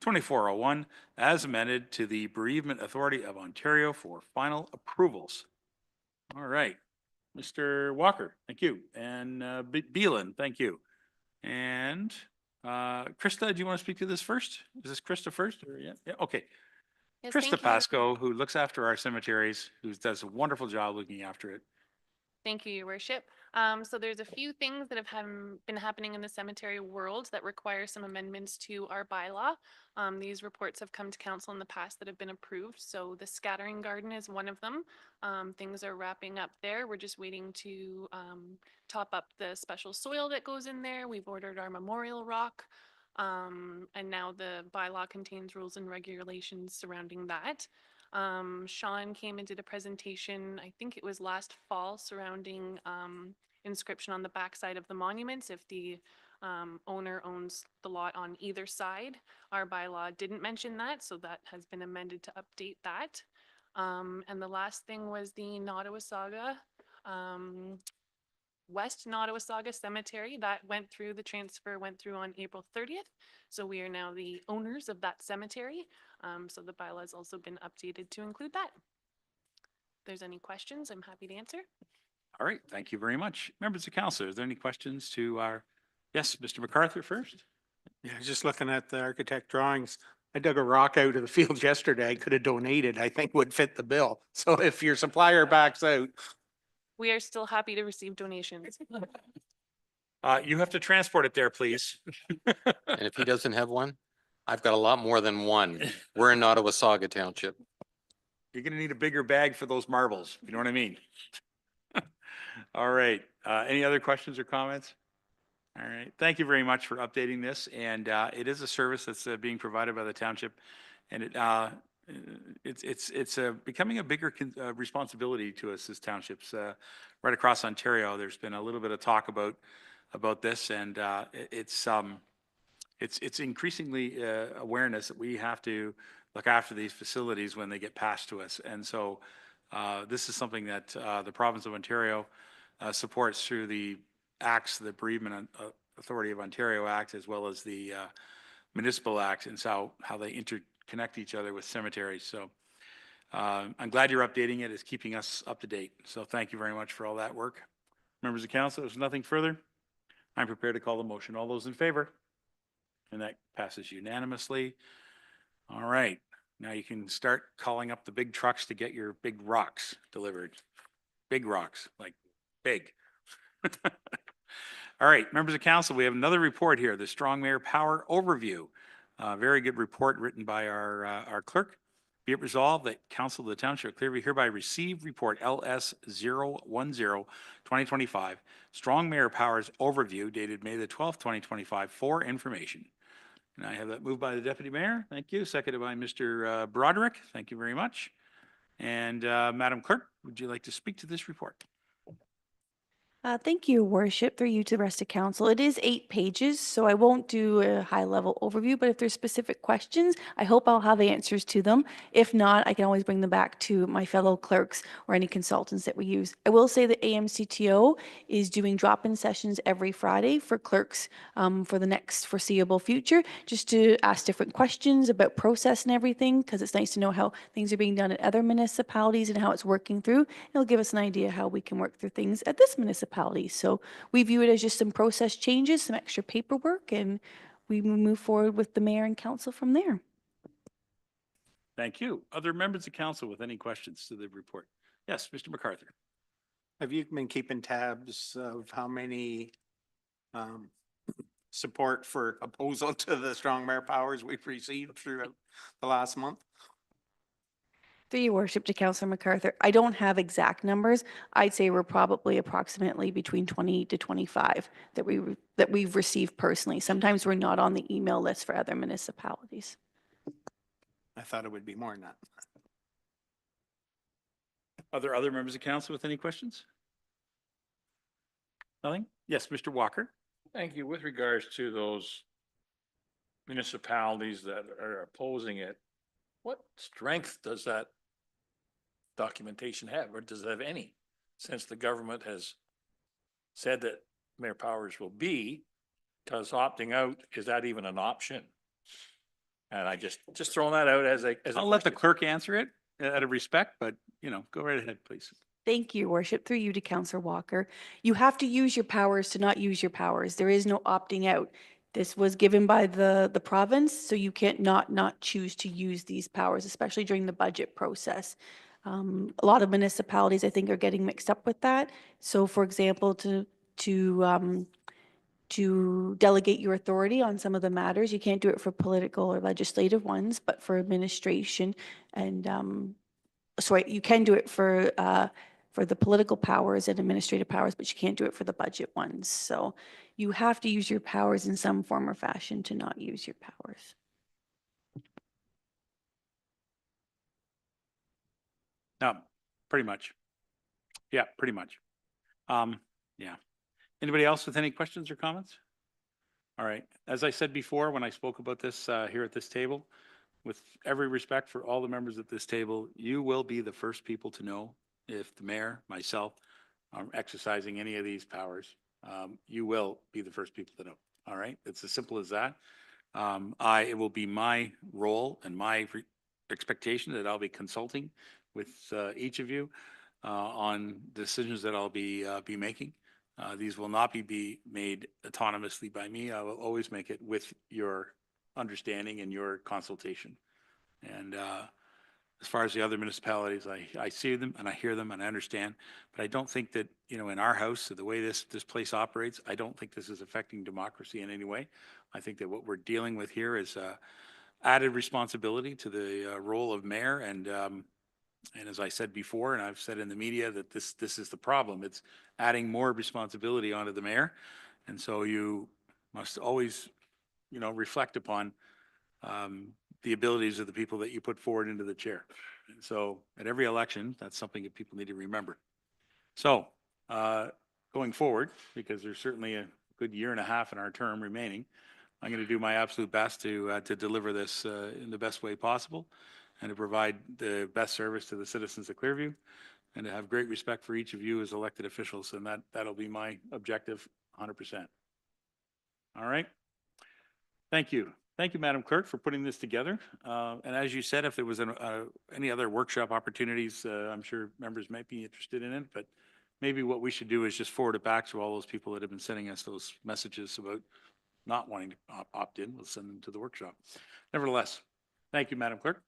2401 as amended to the Bereavement Authority of Ontario for final approvals. All right, Mr. Walker, thank you. And Beelan, thank you. And Krista, do you want to speak to this first? Is this Krista first? Or yeah, okay. Yes, Krista thank you. Pascoe, who looks after our cemeteries, who does a wonderful job looking after it. Thank you, Your Worship. So there's a few things that have been happening in the cemetery world that require some amendments to our bylaw. These reports have come to council in the past that have been approved. So the scattering garden is one of them. Things are wrapping up there. We're just waiting to top up the special soil that goes in there. We've ordered our memorial rock. And now the bylaw contains rules and regulations surrounding that. Sean came and did a presentation, I think it was last fall, surrounding inscription on the backside of the monuments if the owner owns the lot on either side. Our bylaw didn't mention that, so that has been amended to update that. And the last thing was the Nottawasaga, West Nottawasaga Cemetery. That went through, the transfer went through on April 30th. So we are now the owners of that cemetery. So the bylaw has also been updated to include that. If there's any questions, I'm happy to answer. All right, thank you very much. Members of council, is there any questions to our, yes, Mr. MacArthur first? Yeah, just looking at the architect drawings. I dug a rock out of the field yesterday. I could have donated, I think would fit the bill. So if your supplier backs out. We are still happy to receive donations. You have to transport it there, please. And if he doesn't have one, I've got a lot more than one. We're in Nottawasaga Township. You're gonna need a bigger bag for those marbles, you know what I mean? All right, any other questions or comments? All right, thank you very much for updating this, and it is a service that's being provided by the township, and it's becoming a bigger responsibility to us as townships. Right across Ontario, there's been a little bit of talk about this, and it's increasingly awareness that we have to look after these facilities when they get passed to us. And so this is something that the province of Ontario supports through the acts, the Bereavement Authority of Ontario Act, as well as the Municipal Act, and so how they interconnect each other with cemeteries. So I'm glad you're updating it. It's keeping us up to date. So thank you very much for all that work. Members of council, there's nothing further. I'm prepared to call the motion. All those in favor? And that passes unanimously. All right, now you can start calling up the big trucks to get your big rocks delivered. Big rocks, like big. All right, members of council, we have another report here, the Strong Mayor Power Overview. Very good report written by our clerk. Be it resolved that Council of the Township of Clearview hereby receive report LS 010/2025, Strong Mayor Powers Overview dated May the 12th, 2025 for information. And I have that moved by the Deputy Mayor. Thank you. Seconded by Mr. Broderick. Thank you very much. And Madam Clerk, would you like to speak to this report? Thank you, Worship, through you to the rest of council. It is 8 pages, so I won't do a high-level overview, but if there's specific questions, I hope I'll have answers to them. If not, I can always bring them back to my fellow clerks or any consultants that we use. I will say that AMCTO is doing drop-in sessions every Friday for clerks for the next foreseeable future, just to ask different questions about process and everything, because it's nice to know how things are being done at other municipalities and how it's working through. It'll give us an idea how we can work through things at this municipality. So we view it as just some process changes, some extra paperwork, and we move forward with the mayor and council from there. Thank you. Other members of council with any questions to the report? Yes, Mr. MacArthur. Have you been keeping tabs of how many support for opposal to the strong mayor powers we've received throughout the last month. Through your worship to Councillor MacArthur, I don't have exact numbers. I'd say we're probably approximately between 20 to 25 that we've received personally. Sometimes we're not on the email list for other municipalities. I thought it would be more than that. Are there other members of council with any questions? Nothing? Yes, Mr. Walker. Thank you. With regards to those municipalities that are opposing it, what strength does that documentation have, or does it have any? Since the government has said that Mayor Powers will be, because opting out, is that even an option? And I just throwing that out as a I'll let the question. clerk answer it out of respect, but go right ahead, please. Thank you, your worship. Through you to Councillor Walker. You have to use your powers to not use your powers. There is no opting out. This was given by the province, so you can't not choose to use these powers, especially during the budget process. A lot of municipalities, I think, are getting mixed up with that. So, for example, to delegate your authority on some of the matters, you can't do it for political or legislative ones, but for administration and sorry, you can do it for the political powers and administrative powers, but you can't do it for the budget ones. So you have to use your powers in some form or fashion to not use your powers. No, pretty much. Yeah, pretty much. Yeah. Anybody else with any questions or comments? All right. As I said before, when I spoke about this here at this table, with every respect for all the members at this table, you will be the first people to know if the mayor, myself, are exercising any of these powers. You will be the first people to know. All right. It's as simple as that. It will be my role and my expectation that I'll be consulting with each of you on decisions that I'll be making. These will not be made autonomously by me. I will always make it with your understanding and your consultation. And as far as the other municipalities, I see them and I hear them and I understand, but I don't think that, in our house, the way this place operates, I don't think this is affecting democracy in any way. I think that what we're dealing with here is added responsibility to the role of mayor. And as I said before, and I've said in the media, that this is the problem. It's adding more responsibility onto the mayor. And so you must always, reflect upon the abilities of the people that you put forward into the chair. And so at every election, that's something that people need to remember. So going forward, because there's certainly a good year and a half in our term remaining, I'm going to do my absolute best to deliver this in the best way possible and to provide the best service to the citizens of Clearview and to have great respect for each of you as elected officials. And that'll be my objective 100%. All right. Thank you. Thank you, Madam Clerk, for putting this together. And as you said, if there was any other workshop opportunities, I'm sure members might be interested in it, but maybe what we should do is just forward it back to all those people that have been sending us those messages about not wanting to opt in. We'll send them to the workshop. Nevertheless, thank you, Madam Clerk.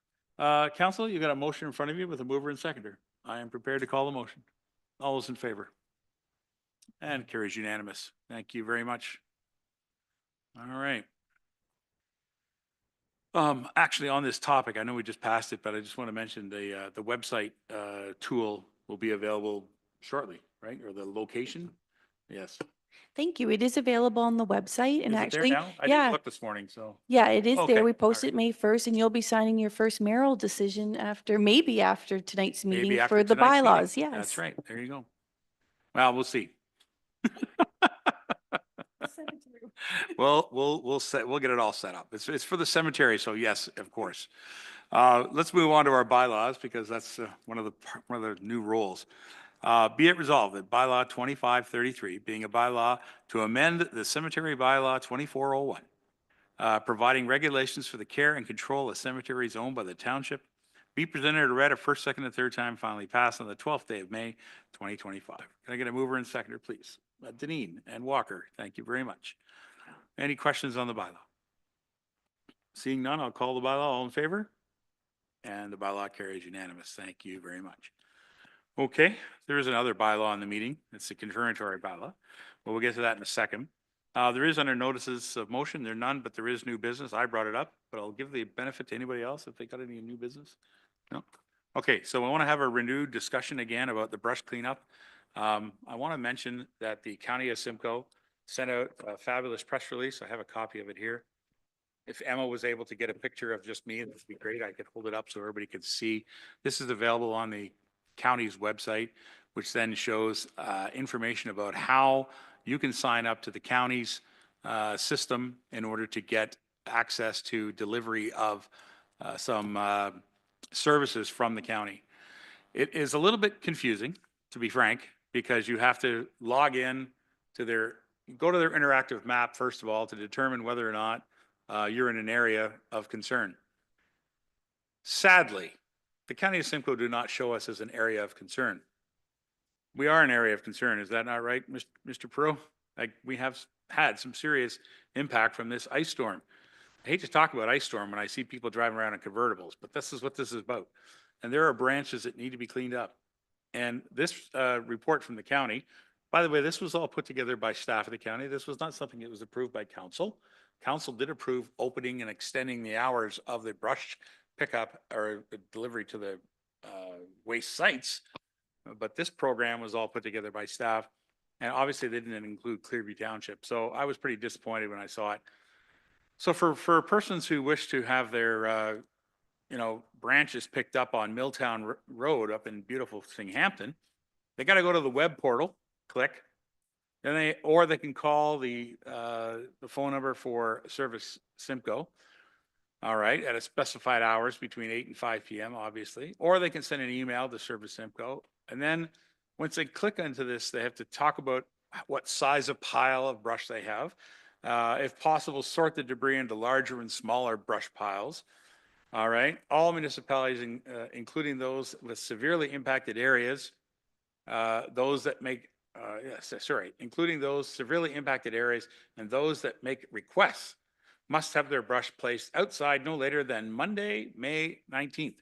Council, you got a motion in front of you with a mover and seconder. I am prepared to call the motion. All those in favor? And carries unanimous. Thank you very much. All right. Actually, on this topic, I know we just passed it, but I just want to mention the website tool will be available shortly, right? Or the location? Yes. Thank you. It is available on the website and Is it there actually, now? I didn't yeah, look this morning, so. yeah, it is Okay, there. We all posted right. May 1st and you'll be signing your first mayoral decision maybe after tonight's Maybe meeting after for the tonight's meeting. bylaws. Yes. That's right. There you go. Well, we'll see. Well, we'll get it all set up. It's for the cemetery, so yes, of course. Let's move on to our bylaws because that's one of the new rules. Be it resolved that bylaw 2533, being a bylaw to amend the cemetery bylaw 2401, providing regulations for the care and control of cemeteries owned by the township, be presented or read a first, second, and third time, finally passed on the 12th day of May, 2025. Can I get a mover and seconder, please? Deneen and Walker, thank you very much. Any questions on the bylaw? Seeing none, I'll call the bylaw. All in favor? And the bylaw carries unanimous. Thank you very much. Okay, there is another bylaw in the meeting. It's a confirmatory bylaw. But we'll get to that in a second. There is under notices of motion, there are none, but there is new business. I brought it up, but I'll give the benefit to anybody else if they got any new business. No? Okay, so I want to have a renewed discussion again about the brush cleanup. I want to mention that the County of Simcoe sent out a fabulous press release. I have a copy of it here. If Emma was able to get a picture of just me, that'd be great. I could hold it up so everybody could see. This is available on the county's website, which then shows information about how you can sign up to the county's system in order to get access to delivery of some services from the county. It is a little bit confusing, to be frank, because you have to log in to go to their interactive map, first of all, to determine whether or not you're in an area of concern. Sadly, the County of Simcoe do not show us as an area of concern. We are an area of concern. Is that not right, Mr. Perot? Like, we have had some serious impact from this ice storm. I hate to talk about ice storm when I see people driving around in convertibles, but this is what this is about. And there are branches that need to be cleaned up. And this report from the county, by the way, this was all put together by staff of the county. This was not something that was approved by council. Council did approve opening and extending the hours of the brush pickup or delivery to the waste sites. But this program was all put together by staff. And obviously they didn't include Clearview Township. So I was pretty disappointed when I saw it. So for persons who wish to have their branches picked up on Milltown Road up in beautiful Singhampton, they got to go to the web portal, click, or they can call the phone number for Service Simcoe. All right, at a specified hours between 8 and 5 p.m., obviously, or they can send an email to Service Simcoe. And then once they click into this, they have to talk about what size of pile of brush they have. If possible, sort the debris into larger and smaller brush piles. All right, all municipalities, including those with severely impacted areas, including those severely impacted areas and those that make requests, must have their brush placed outside no later than Monday, May 19th.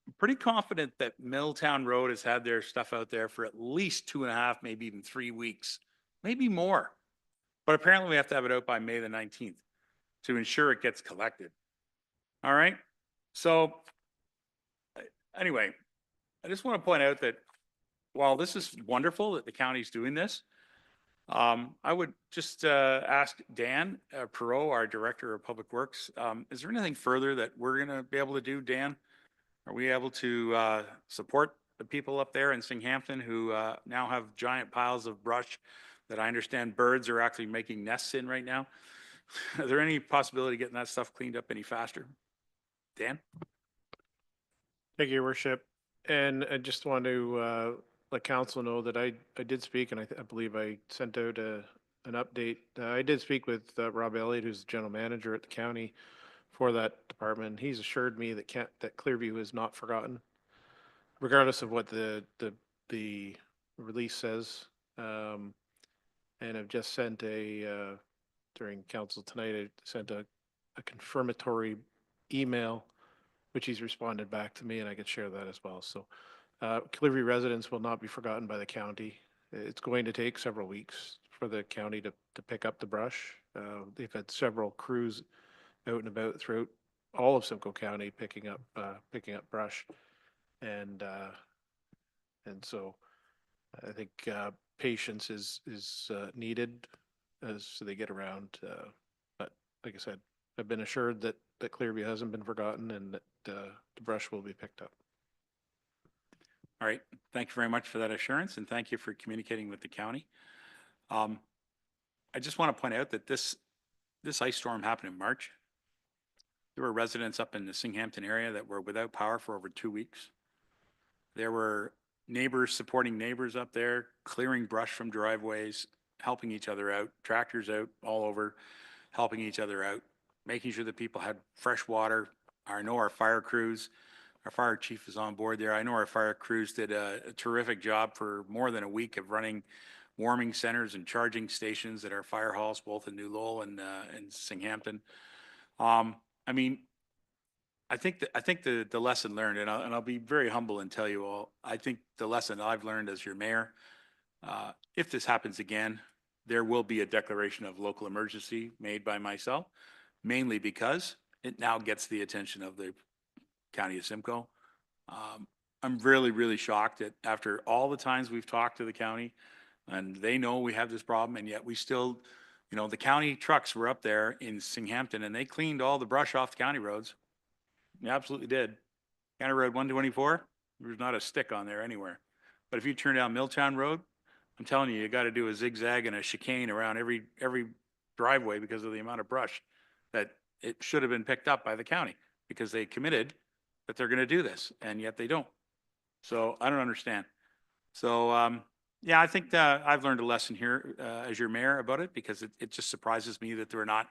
I'm pretty confident that Milltown Road has had their stuff out there for at least 2.5, maybe even 3 weeks, maybe more. But apparently we have to have it out by May the 19th to ensure it gets collected. All right. So anyway, I just want to point out that while this is wonderful that the county's doing this, I would just ask Dan Perot, our Director of Public Works, is there anything further that we're going to be able to do, Dan? Are we able to support the people up there in Singhampton who now have giant piles of brush that I understand birds are actually making nests in right now? Is there any possibility of getting that stuff cleaned up any faster? Dan? Thank you, Your Worship. And I just want to let council know that I did speak, and I believe I sent out an update. I did speak with Rob Elliott, who's the general manager at the county for that department. He's assured me that Clearview is not forgotten, regardless of what the release says. And I've just sent during council tonight, I sent a confirmatory email, which he's responded back to me, and I could share that as well. So Clearview residents will not be forgotten by the county. It's going to take several weeks for the county to pick up the brush. They've had several crews out and about throughout all of Simcoe County picking up brush, and so I think patience is needed as they get around. But like I said, I've been assured that Clearview hasn't been forgotten and that the brush will be picked up. All right. Thank you very much for that assurance, and thank you for communicating with the county. I just want to point out that this ice storm happened in March. There were residents up in the Singhampton area that were without power for over 2 weeks. There were neighbors supporting neighbors up there, clearing brush from driveways, helping each other out, tractors out all over, helping each other out, making sure that people had fresh water. I know our fire crews, our fire chief is on board there. I know our fire crews did a terrific job for more than a week of running warming centers and charging stations at our fire halls, both in New Lowell and Singhampton. I mean, I think the lesson learned, and I'll be very humble and tell you all, I think the lesson I've learned as your mayor, if this happens again, there will be a declaration of local emergency made by myself, mainly because it now gets the attention of the County of Simcoe. I'm really, really shocked that after all the times we've talked to the county and they know we have this problem, and yet we still, you know, the county trucks were up there in Singhampton and they cleaned all the brush off the county roads. They absolutely did. County Road 124, there's not a stick on there anywhere. But if you turn down Milltown Road, I'm telling you, you got to do a zigzag and a chicane around every driveway because of the amount of brush that it should have been picked up by the county because they committed that they're going to do this, and yet they don't. So I don't understand. So, yeah, I think that I've learned a lesson here as your mayor about it, because it just surprises me that they're not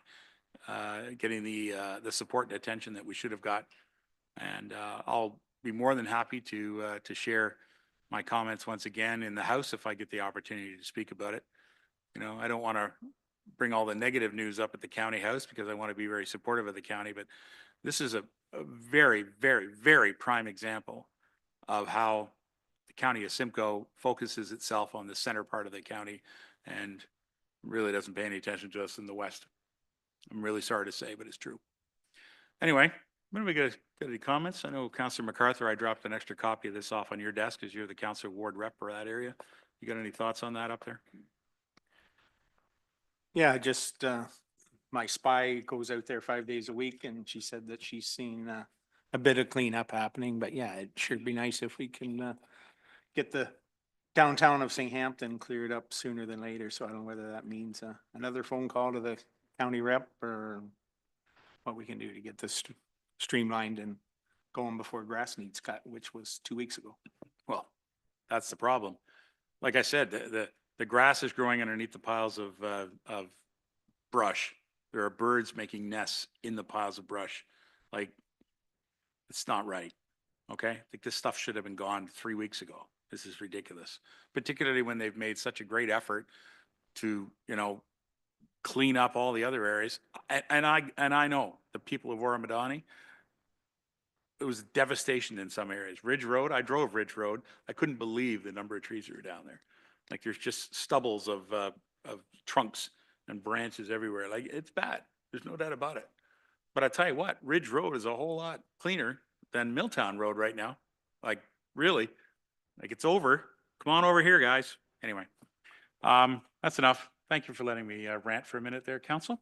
getting the support and attention that we should have got. And I'll be more than happy to share my comments once again in the House if I get the opportunity to speak about it. You know, I don't want to bring all the negative news up at the county house because I want to be very supportive of the county, but this is a very, very, very prime example of how the County of Simcoe focuses itself on the center part of the county and really doesn't pay any attention to us in the west. I'm really sorry to say, but it's true. Anyway, when do we get any comments? I know Councillor MacArthur, I dropped an extra copy of this off on your desk because you're the councillor ward rep for that area. You got any thoughts on that up there? Yeah, just my spy goes out there 5 days a week and she said that she's seen a bit of cleanup happening, but yeah, it should be nice if we can get the downtown of St. Hampton cleared up sooner than later. So I don't know whether that means another phone call to the county rep or what we can do to get this streamlined and going before grass needs cut, which was 2 weeks ago. Well, that's the problem. Like I said, the grass is growing underneath the piles of brush. There are birds making nests in the piles of brush. Like, it's not right. Okay? I think this stuff should have been gone 3 weeks ago. This is ridiculous, particularly when they've made such a great effort to, you know, clean up all the other areas. And I know the people of Warramadani, it was devastation in some areas. Ridge Road, I drove Ridge Road. I couldn't believe the number of trees that were down there. Like, there's just stubbles of trunks and branches everywhere. Like, it's bad. There's no doubt about it. But I tell you what, Ridge Road is a whole lot cleaner than Milltown Road right now. Like, really, like, it's over. Come on over here, guys. Anyway, that's enough. Thank you for letting me rant for a minute there, Council.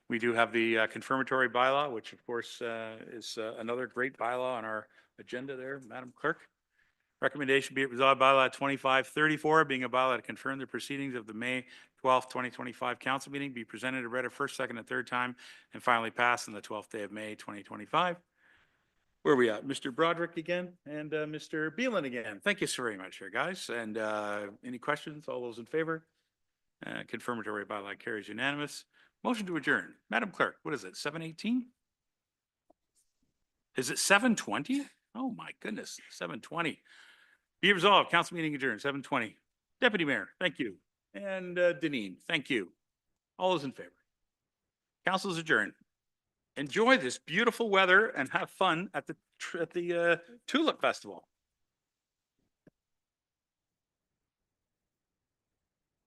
We do have the confirmatory bylaw, which of course is another great bylaw on our agenda there, Madam Clerk. Recommendation be it resolved bylaw 2534, being a bylaw to confirm the proceedings of the May 12th, 2025 council meeting be presented and read a first, second, and third time and finally passed on the 12th day of May, 2025. Where are we at? Mr. Broderick again and Mr. Beelan again. Thank you so very much here, guys. And any questions? All those in favor? Confirmatory bylaw carries unanimous. Motion to adjourn. Madam Clerk, what is it, 7:18? Is it 7:20? Oh my goodness, 7:20. Be resolved, council meeting adjourned, 7:20. Deputy Mayor, thank you. And Deneen, thank you. All those in favor? Council is adjourned. Enjoy this beautiful weather and have fun at the Tulip Festival.